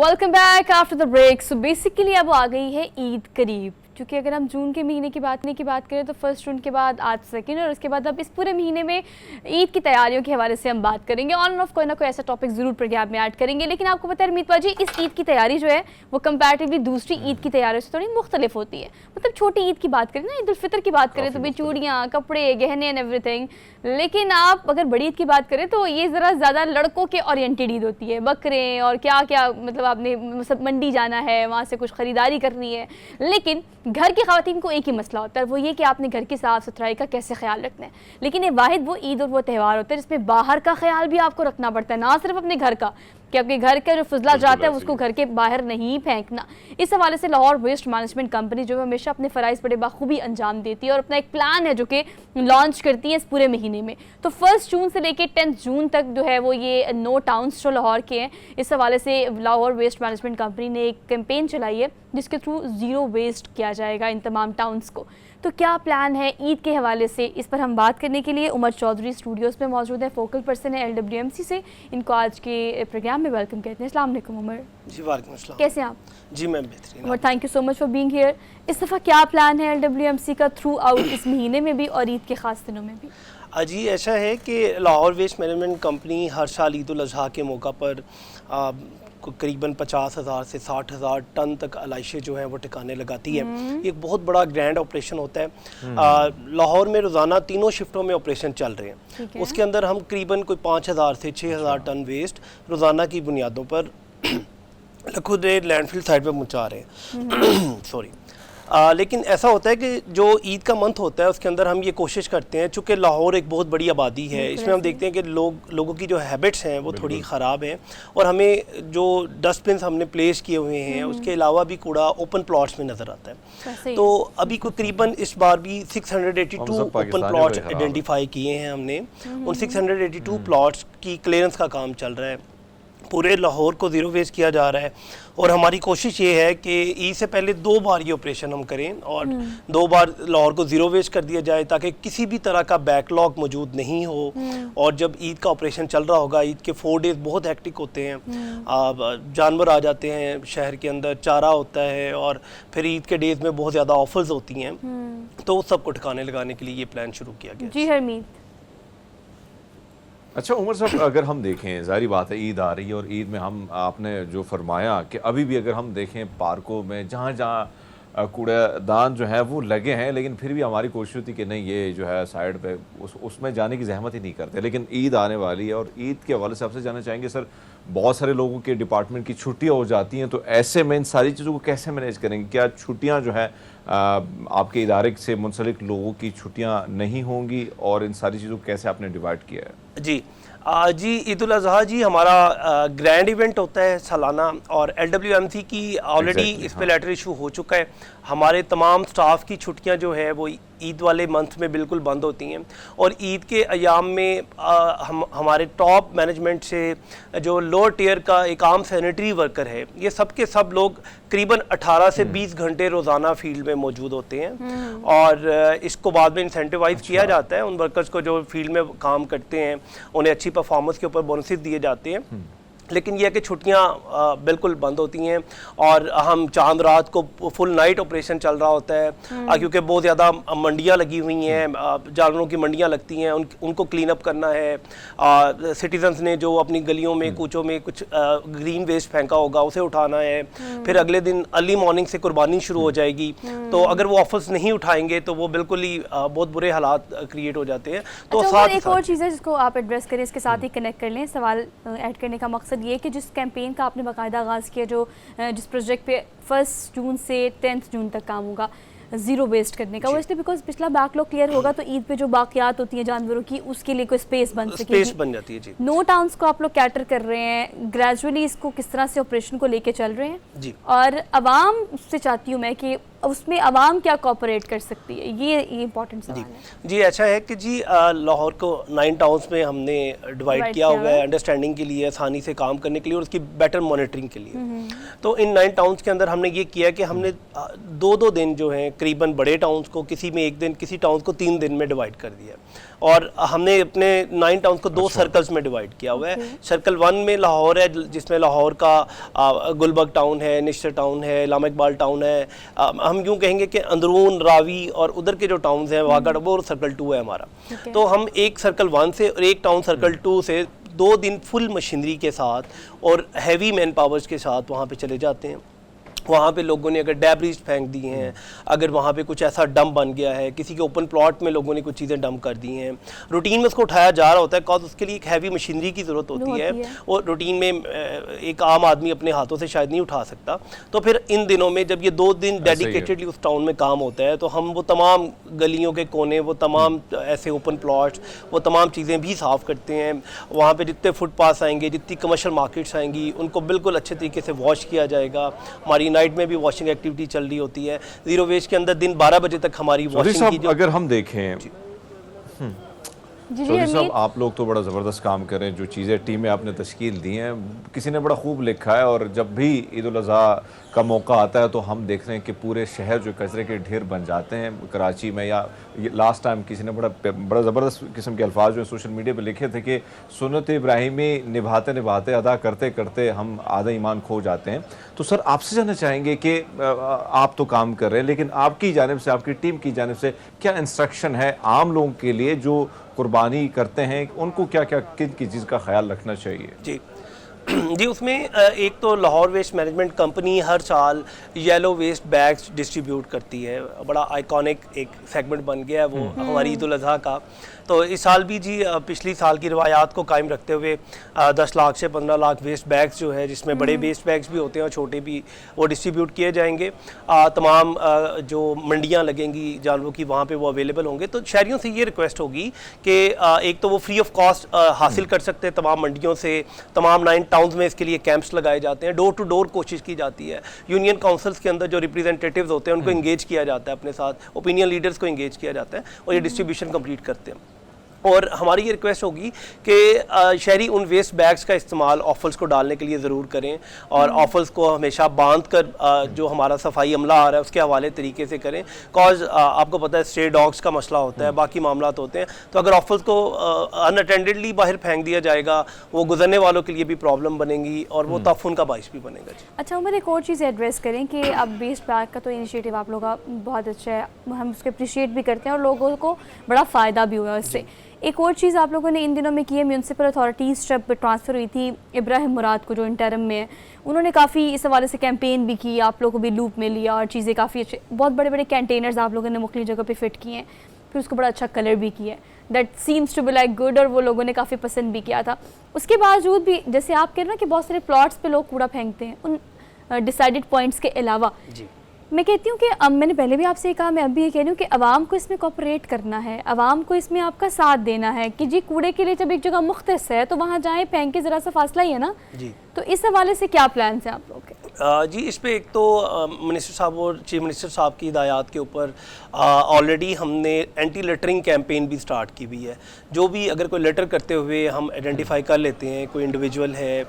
Welcome back after the break. So basically अब आ गई है ईद करीब, क्योंकि अगर हम जून के महीने की बात करें तो 1 जून के बाद आज 2 और उसके बाद अब इस पूरे महीने में ईद की तैयारियों के हवाले से हम बात करेंगे। ऑन एंड ऑफ कोई ना कोई ऐसा टॉपिक ज़रूर प्रोग्राम में ऐड करेंगे। लेकिन आपको पता है मीतवा जी, इस ईद की तैयारी जो है वो कंपैरेटिवली दूसरी ईद की तैयारियों से थोड़ी मुख्तलिफ होती है। मतलब छोटी ईद की बात करें ना, ईद उल फितर की बात करें तो भी चूड़ियाँ, कपड़े, गहने एंड एवरीथिंग। लेकिन आप अगर बड़ी ईद की बात करें तो ये ज़रा ज़्यादा लड़कों के ओरिएंटेड ईद होती है। बकरे और क्या क्या, मतलब आपने मंडी जाना है, वहाँ से कुछ ख़रीदारी करनी है। लेकिन घर की ख़वातीन को एक ही मसला होता है, वो ये कि आपने घर की साफ़ सुथराई का कैसे ख्याल रखना है। लेकिन ये वाहिद वो ईद और वो त्यौहार होता है जिसमें बाहर का ख्याल भी आपको रखना पड़ता है, ना सिर्फ अपने घर का, कि आपके घर का जो फजला जाता है उसको घर के बाहर नहीं फेंकना। इस हवाले से लाहौर वेस्ट मैनेजमेंट कंपनी जो है हमेशा अपने फ़राइज़ बड़े बाखूबी अंजाम देती है और अपना एक प्लान है जो कि लॉन्च करती है इस पूरे महीने में। तो 1 जून से लेकर 10 जून तक जो है वो ये नो टाउन्स जो लाहौर के हैं, इस हवाले से लाहौर वेस्ट मैनेजमेंट कंपनी ने एक कैंपेन चलाई है जिसके थ्रू ज़ीरो वेस्ट किया जाएगा इन तमाम टाउन्स को। तो क्या प्लान है ईद के हवाले से, इस पर हम बात करने के लिए उमर चौधरी स्टूडियोज़ में मौजूद है, फोकल पर्सन है LWMC से। इनको आज के प्रोग्राम में वेलकम कहते हैं। अस्सलाम वालेकुम उमर जी। वालेकुम अस्सलाम। कैसे हैं आप? जी मैं बेहतरीन। Umar, thank you so much for being here. इस दफ़ा क्या प्लान है LWMC का थ्रू आउट इस महीने में भी और ईद के ख़ास दिनों में भी? जी ऐसा है कि लाहौर वेस्ट मैनेजमेंट कंपनी हर साल ईद उल अज़हा के मौका पर करीबन 50,000 से 60,000 टन तक अलाइशे जो हैं वो ठिकाने लगाती है। ये एक बहुत बड़ा ग्रैंड ऑपरेशन होता है। लाहौर में रोज़ाना 3 शिफ्टों में ऑपरेशन चल रहे हैं। उसके अंदर हम करीबन कोई 5,000 से 6,000 टन वेस्ट रोज़ाना की बुनियादों पर खुद लैंडफिल साइड पर पहुँचा रहे हैं। सॉरी। लेकिन ऐसा होता है कि जो ईद का मंथ होता है उसके अंदर हम ये कोशिश करते हैं, चूँकि लाहौर एक बहुत बड़ी आबादी है, इसमें हम देखते हैं कि लोगों की जो हैबिट्स हैं वो थोड़ी ख़राब हैं, और हमें जो डस्टबिन हमने प्लेस किए हुए हैं उसके अलावा भी कूड़ा ओपन प्लॉट्स में नज़र आता है। तो अभी तकरीबन इस बार भी 682 ओपन प्लॉट्स आइडेंटिफाई किए हैं हमने। उन 682 प्लॉट्स की क्लियरेंस का काम चल रहा है, पूरे लाहौर को ज़ीरो वेस्ट किया जा रहा है, और हमारी कोशिश ये है कि ईद से पहले 2 बार ये ऑपरेशन हम करें और 2 बार लाहौर को ज़ीरो वेस्ट कर दिया जाए, ताकि किसी भी तरह का बैकलॉग मौजूद नहीं हो। और जब ईद का ऑपरेशन चल रहा होगा, ईद के 4 डेज़ बहुत हेक्टिक होते हैं, जानवर आ जाते हैं शहर के अंदर, चारा होता है, और फिर ईद के डेज़ में बहुत ज़्यादा ऑफर्स होती हैं, तो उस सबको ठिकाने लगाने के लिए ये प्लान शुरू किया गया। जी हरमीत। अच्छा उमर साहब, अगर हम देखें, जाहिर बात है ईद आ रही है, और ईद में हम आपने जो फरमाया कि अभी भी अगर हम देखें पार्कों में जहाँ जहाँ कूड़ेदान जो है वो लगे हैं, लेकिन फिर भी हमारी कोशिश होती कि नहीं ये जो है साइड पे उसमें जाने की जहमत ही नहीं करते। लेकिन ईद आने वाली है और ईद के हवाले से आपसे जानना चाहेंगे सर, बहुत सारे लोगों के डिपार्टमेंट की छुट्टियाँ हो जाती हैं, तो ऐसे में इन सारी चीज़ों को कैसे मैनेज करेंगे? क्या छुट्टियाँ जो है आपके इदारे से मुंसलिक लोगों की छुट्टियाँ नहीं होंगी, और इन सारी चीज़ों को कैसे आपने डिवाइड किया है? जी जी, ईद उल अज़हा जी हमारा ग्रैंड इवेंट होता है सालाना, और LWMC की ऑलरेडी इस पे लेटर इशू हो चुका है। हमारे तमाम स्टाफ की छुट्टियां जो है वो ईद वाले मंथ में बिल्कुल बंद होती हैं, और ईद के अयाम में हमारे टॉप मैनेजमेंट से जो लोअर टियर का एक आम सैनिटरी वर्कर है, ये सब के सब लोग करीबन 18 से 20 घंटे रोज़ाना फील्ड में मौजूद होते हैं, और इसको बाद में इंसेंटिवाइज किया जाता है। उन वर्कर्स को जो फील्ड में काम करते हैं उन्हें अच्छी परफॉर्मेंस के ऊपर बोनसेस दिए जाते हैं। लेकिन यह कि छुट्टियां बिल्कुल बंद होती हैं, और हम चांद रात को फुल नाइट ऑपरेशन चल रहा होता है, क्योंकि बहुत ज़्यादा मंडियां लगी हुई हैं, जानवरों की मंडियां लगती हैं, उनको क्लीन अप करना है। सिटीजन्स ने जो अपनी गलियों में कूचों में कुछ ग्रीन वेस्ट फेंका होगा उसे उठाना है। फिर अगले दिन अर्ली मॉर्निंग से कुर्बानी शुरू हो जाएगी, तो अगर वो ऑफर्स नहीं उठाएंगे तो वो बिल्कुल ही बहुत बुरे हालात क्रिएट हो जाते हैं। तो साथ एक और चीज़ है जिसको आप एड्रेस करें, इसके साथ ही कनेक्ट कर लें। सवाल ऐड करने का मकसद ये कि जिस कैंपेन का आपने बाकायदा आगाज़ किया, जो जिस प्रोजेक्ट पे 1 जून से 10 जून तक काम होगा ज़ीरो वेस्ट करने का, वो इसलिए बिकॉज पिछला बैकलॉग क्लियर होगा तो ईद पे जो बाकियात होती हैं जानवरों की, उसके लिए कोई स्पेस बन सकेगी, स्पेस बन जाती है। जी, नो टाउन्स को आप लोग कैटर कर रहे हैं, ग्रेजुअली इसको किस तरह से ऑपरेशन को लेके चल रहे हैं जी, और अवाम से चाहती हूँ मैं कि उसमें अवाम क्या कोऑपरेट कर सकती है, ये इंपॉर्टेंट सवाल है। जी अच्छा है कि जी लाहौर को 9 टाउन्स में हमने डिवाइड किया हुआ है अंडरस्टैंडिंग के लिए, आसानी से काम करने के लिए और उसकी बेटर मॉनिटरिंग के लिए। तो इन 9 टाउन्स के अंदर हमने ये किया कि हमने 2-2 दिन जो हैं करीबन बड़े टाउन्स को, किसी में 1 दिन, किसी टाउन्स को 3 दिन में डिवाइड कर दिया, और हमने अपने 9 टाउन्स को 2 सर्कल्स में डिवाइड किया हुआ है। सर्कल 1 में लाहौर है, जिसमें लाहौर का गुलबर्ग टाउन है, निश्तर टाउन है, इलामा इकबाल टाउन है, हम यूँ कहेंगे कि अंदरून, रावी और उधर के जो टाउन्स हैं वागड़, वो सर्कल 2 है हमारा। तो हम एक सर्कल 1 से और एक टाउन सर्कल 2 से 2 दिन फुल मशीनरी के साथ और हैवी मैन पावर्स के साथ वहाँ पे चले जाते हैं। वहाँ पे लोगों ने अगर डेब्रिज फेंक दी हैं, अगर वहाँ पे कुछ ऐसा डंप बन गया है, किसी के ओपन प्लॉट में लोगों ने कुछ चीज़ें डंप कर दी हैं, रूटीन में उसको उठाया जा रहा होता है, बिकॉज उसके लिए एक हैवी मशीनरी की ज़रूरत होती है, और रूटीन में एक आम आदमी अपने हाथों से शायद नहीं उठा सकता। तो फिर इन दिनों में जब ये 2 दिन डेडिकेटेडली उस टाउन में काम होता है, तो हम वो तमाम गलियों के कोने, वो तमाम ऐसे ओपन प्लॉट्स, वो तमाम चीज़ें भी साफ़ करते हैं। वहाँ पर जितने फुटपाथ आएंगे, जितनी कमर्शल मार्केट्स आएंगी, उनको बिल्कुल अच्छे तरीके से वॉश किया जाएगा। हमारी नाइट में भी वॉशिंग एक्टिविटी चल रही होती है। ज़ीरो वेस्ट के अंदर दिन 12 बजे तक हमारी वॉशिंग की जो, अगर हम देखें चौधरी साहब, आप लोग तो बड़ा ज़बरदस्त काम कर रहे हैं, जो चीज़ें टीमें आपने तश्कील दी हैं, किसी ने बड़ा खूब लिखा है, और जब भी ईद उल अज़हा का मौका आता है तो हम देख रहे हैं कि पूरे शहर जो कचरे के ढेर बन जाते हैं। कराची में या लास्ट टाइम किसी ने बड़ा ज़बरदस्त किस्म के अल्फाज जो सोशल मीडिया पे लिखे थे कि सुन्नत इब्राहिमी निभाते निभाते, अदा करते करते हम आधा ईमान खो जाते हैं। तो सर आपसे जानना चाहेंगे कि आप तो काम कर रहे हैं, लेकिन आपकी जानिब से, आपकी टीम की जानिब से क्या इंस्ट्रक्शन है आम लोगों के लिए जो कुर्बानी करते हैं, उनको क्या क्या किन की चीज़ का ख्याल रखना चाहिए? जी जी, उसमें एक तो लाहौर वेस्ट मैनेजमेंट कंपनी हर साल येलो वेस्ट बैग्स डिस्ट्रीब्यूट करती है। बड़ा आइकॉनिक एक सेगमेंट बन गया है वो हमारी ईद उल अज़हा का, तो इस साल भी जी पिछली साल की रवायात को कायम रखते हुए 10 लाख से 15 लाख वेस्ट बैग्स जो है, जिसमें बड़े वेस्ट बैग्स भी होते हैं और छोटे भी, वो डिस्ट्रीब्यूट किए जाएंगे। तमाम जो मंडियाँ लगेंगी जानवरों की, वहाँ पे वो अवेलेबल होंगे। तो शहरियों से ये रिक्वेस्ट होगी कि एक तो वो फ्री ऑफ कॉस्ट हासिल कर सकते हैं तमाम मंडियों से। तमाम 9 टाउन्स में इसके लिए कैंप्स लगाए जाते हैं, डोर टू डोर कोशिश की जाती है। यूनियन काउंसिल्स के अंदर जो रिप्रेजेंटेटिव्स होते हैं उनको इंगेज किया जाता है अपने साथ, ओपिनियन लीडर्स को इंगेज किया जाता है और ये डिस्ट्रीब्यूशन कंप्लीट करते हैं। और हमारी ये रिक्वेस्ट होगी कि शहरी उन वेस्ट बैग्स का इस्तेमाल ऑफल्स को डालने के लिए ज़रूर करें और ऑफल्स को हमेशा बांध कर जो हमारा सफाई अमला आ रहा है उसके हवाले तरीके से करें। कॉज आपको पता है स्ट्रे डॉग्स का मसला होता है, बाकी मामला होते हैं। तो अगर ऑफल्स को अनअटेंडेडली बाहर फेंक दिया जाएगा, वो गुजरने वालों के लिए भी प्रॉब्लम बनेगी और वो तफून का बाइस भी बनेगा। अच्छा उमर, एक और चीज़ एड्रेस करें कि अब वेस्ट बैग का तो इनिशिएटिव आप लोगों का बहुत अच्छा है, हम उसको अप्रिशिएट भी करते हैं और लोगों को बड़ा फ़ायदा भी हुआ उससे। एक और चीज़ आप लोगों ने इन दिनों में की है, म्यूनसिपल अथॉरिटीज़ जब ट्रांसफ़र हुई थी इब्राहिम मुराद को जो इंटरम में है, उन्होंने काफ़ी इस हवाले से कैंपेन भी की, आप लोगों को भी लूप में लिया और चीज़ें काफ़ी अच्छे, बहुत बड़े बड़े कंटेनर्स आप लोगों ने मुख्तलिफ जगह पे फिट किए हैं, फिर उसको बड़ा अच्छा कलर भी किया है, that seems to be like good, और वो लोगों ने काफ़ी पसंद भी किया था। उसके बावजूद भी जैसे आप कह रहे हैं ना कि बहुत सारे प्लॉट्स पर लोग कूड़ा फेंकते हैं उन डिसाइडेड पॉइंट्स के अलावा, मैं कहती हूँ कि अब मैंने पहले भी आपसे कहा, मैं अब भी ये कह रही हूँ कि आवाम को इसमें कोऑपरेट करना है, आवाम को इसमें आपका साथ देना है कि जी कूड़े के लिए जब एक जगह मुख्तस है तो वहाँ जाएँ, फेंक के ज़रा सा फासला ही है ना जी। तो इस हवाले से क्या प्लान है आप लोगों के? जी इस पे एक तो मिनिस्टर साहब और चीफ मिनिस्टर साहब की हिदायत के ऊपर ऑलरेडी हमने एंटी लेटरिंग कैंपेन भी स्टार्ट की हुई है। जो भी अगर कोई लेटर करते हुए हम आइडेंटिफाई कर लेते हैं कोई इंडिविजुअल है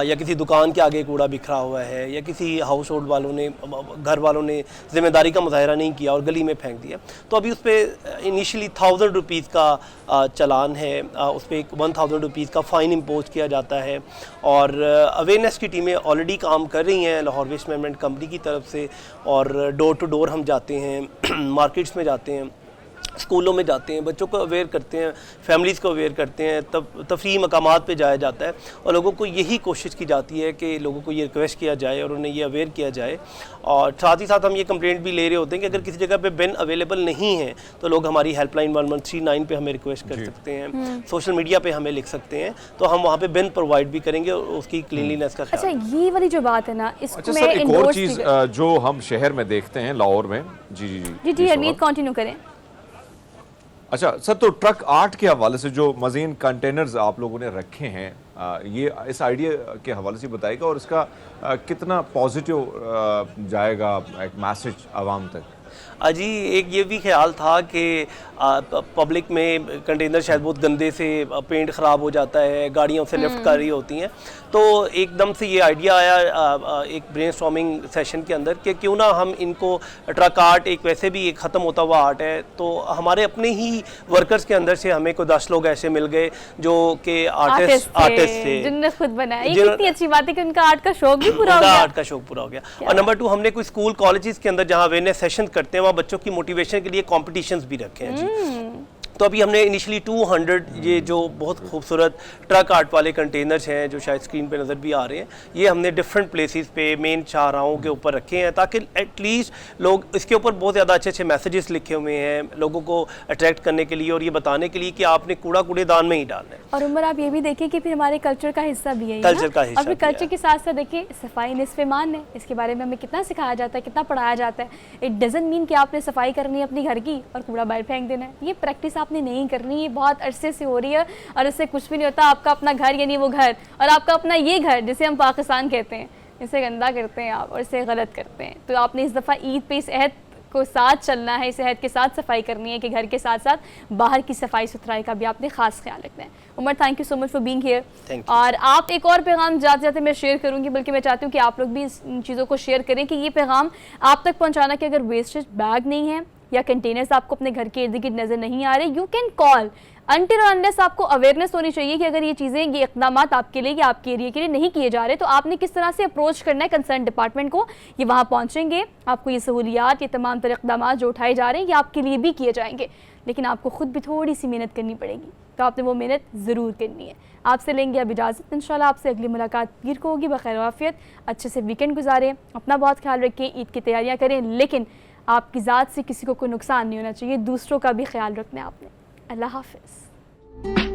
या किसी दुकान के आगे कूड़ा बिखरा हुआ है या किसी हाउस होल्ड वालों ने, घर वालों ने ज़िम्मेदारी का मुजाहरा नहीं किया और गली में फेंक दिया, तो अभी उस पर इनिशियली 1000 रुपीज़ का चालान है, उस पर 1000 रुपीज़ का फ़ाइन इम्पोज किया जाता है। और अवेयरनेस की टीमें ऑलरेडी काम कर रही हैं लाहौर वेस्ट मैनेजमेंट कंपनी की तरफ से, और डोर टू डोर हम जाते हैं, मार्केट्स में जाते हैं, स्कूलों में जाते हैं, बच्चों को अवेयर करते हैं, फैमिलीज़ को अवेयर करते हैं, तब तफरीही मकामात पे जाया जाता है और लोगों को यही कोशिश की जाती है कि लोगों को ये रिक्वेस्ट किया जाए और उन्हें ये अवेयर किया जाए। और साथ ही साथ हम ये कंप्लेंट भी ले रहे होते हैं कि अगर किसी जगह पे बिन अवेलेबल नहीं है तो लोग हमारी हेल्पलाइन 1139 पे हमें रिक्वेस्ट कर सकते हैं, सोशल मीडिया पे हमें लिख सकते हैं, तो हम वहाँ पे बिन प्रोवाइड भी करेंगे और उसकी क्लीनलीनेस का ख्याल। अच्छा ये वाली जो बात है ना, इसमें अच्छा सर एक और चीज़ जो हम शहर में देखते हैं लाहौर में, जी जी जी जी हरमीत कंटिन्यू करें। अच्छा सर, तो ट्रक आर्ट के हवाले से जो मज़ीद कंटेनर्स आप लोगों ने रखे हैं, ये इस आइडिया के हवाले से बताएगा और इसका कितना पॉजिटिव जाएगा एक मैसेज आवाम तक? जी एक ये भी ख्याल था कि पब्लिक में कंटेनर शायद बहुत गंदे से पेंट ख़राब हो जाता है, गाड़ियों से लिफ्ट कर रही होती हैं, तो एकदम से ये आइडिया आया एक ब्रेनस्टॉर्मिंग सेशन के अंदर कि क्यों ना हम इनको, ट्रक आर्ट एक वैसे भी एक ख़त्म होता हुआ आर्ट है, तो हमारे अपने ही वर्कर्स के अंदर से हमें कोई 10 लोग ऐसे मिल गए जो कि आर्टिस्ट थे जिन्होंने खुद बनाया। ये कितनी अच्छी बात है कि उनका आर्ट का शौक भी पूरा हो गया, आर्ट का शौक पूरा हो गया। और नंबर 2 हमने कोई स्कूल कॉलेजेस के अंदर जहाँ अवेयरनेस सेशन करते हैं वहाँ बच्चों की मोटिवेशन के लिए कॉम्पिटिशन्स भी रखे हैं जी। तो अभी हमने इनिशियली 200 ये जो बहुत खूबसूरत ट्रक आर्ट वाले कंटेनर्स हैं जो शायद स्क्रीन पे नज़र भी आ रहे हैं, ये हमने डिफरेंट प्लेसेस पे मेन शाहराहों के ऊपर रखे हैं ताकि एटलीस्ट लोग, इसके ऊपर बहुत ज़्यादा अच्छे अच्छे मैसेजेस लिखे हुए हैं लोगों को अट्रैक्ट करने के लिए और ये बताने के लिए कि आपने कूड़ा कूड़ेदान में ही डालना है। और उमर आप ये भी देखिए कि फिर हमारे कल्चर का हिस्सा भी है, कल्चर का हिस्सा, और फिर कल्चर के साथ साथ देखिए सफाई निस्फ़े ईमान है, इसके बारे में हमें कितना सिखाया जाता है, कितना पढ़ाया जाता है। इट डजंट मीन कि आपने सफाई करनी है अपनी घर की और कूड़ा बाहर फेंक देना है, ये प्रैक्टिस आपने नहीं करनी, बहुत अरसे से हो रही है और इससे कुछ भी नहीं होता। आपका अपना घर यानी वो घर और आपका अपना ये घर जिसे हम पाकिस्तान कहते हैं, इसे गंदा करते हैं आप और इसे गलत करते हैं। तो आपने इस दफ़ा ईद पे इस अहद को साथ चलना है, इस अहद के साथ सफाई करनी है कि घर के साथ साथ बाहर की सफाई सुथराई का भी आपने खास ख्याल रखना है। Umar thank you so much for being here. और आप एक और पैगाम जाते जाते मैं शेयर करूंगी, बल्कि मैं चाहती हूँ कि आप लोग भी इन चीज़ों को शेयर करें कि ये पैगाम आप तक पहुँचाना कि अगर वेस्टेज बैग नहीं है या कंटेनर्स आपको अपने घर के इर्द गिर्द नज़र नहीं आ रहे, you can call until unless आपको अवेयरनेस होनी चाहिए कि अगर ये चीज़ें, ये इक़दाम आपके लिए या आपके एरिया के लिए नहीं किए जा रहे तो आपने किस तरह से अप्रोच करना है कंसर्न डिपार्टमेंट को। ये वहाँ पहुँचेंगे, आपको ये सहूलियात, ये तमाम तरह इक़दाम जो उठाए जा रहे हैं ये आपके लिए भी किए जाएंगे, लेकिन आपको खुद भी थोड़ी सी मेहनत करनी पड़ेगी, तो आपने वो मेहनत ज़रूर करनी है। आपसे लेंगे अब इजाज़त, इंशाल्लाह आपसे अगली मुलाकात पीर को होगी। बखैर वाफियत, अच्छे से वीकेंड गुजारें, अपना बहुत ख्याल रखें, ईद की तैयारियाँ करें, लेकिन आपकी ज़ात से किसी को कोई नुकसान नहीं होना चाहिए, दूसरों का भी ख्याल रखना है आपने। अल्लाह हाफिज़।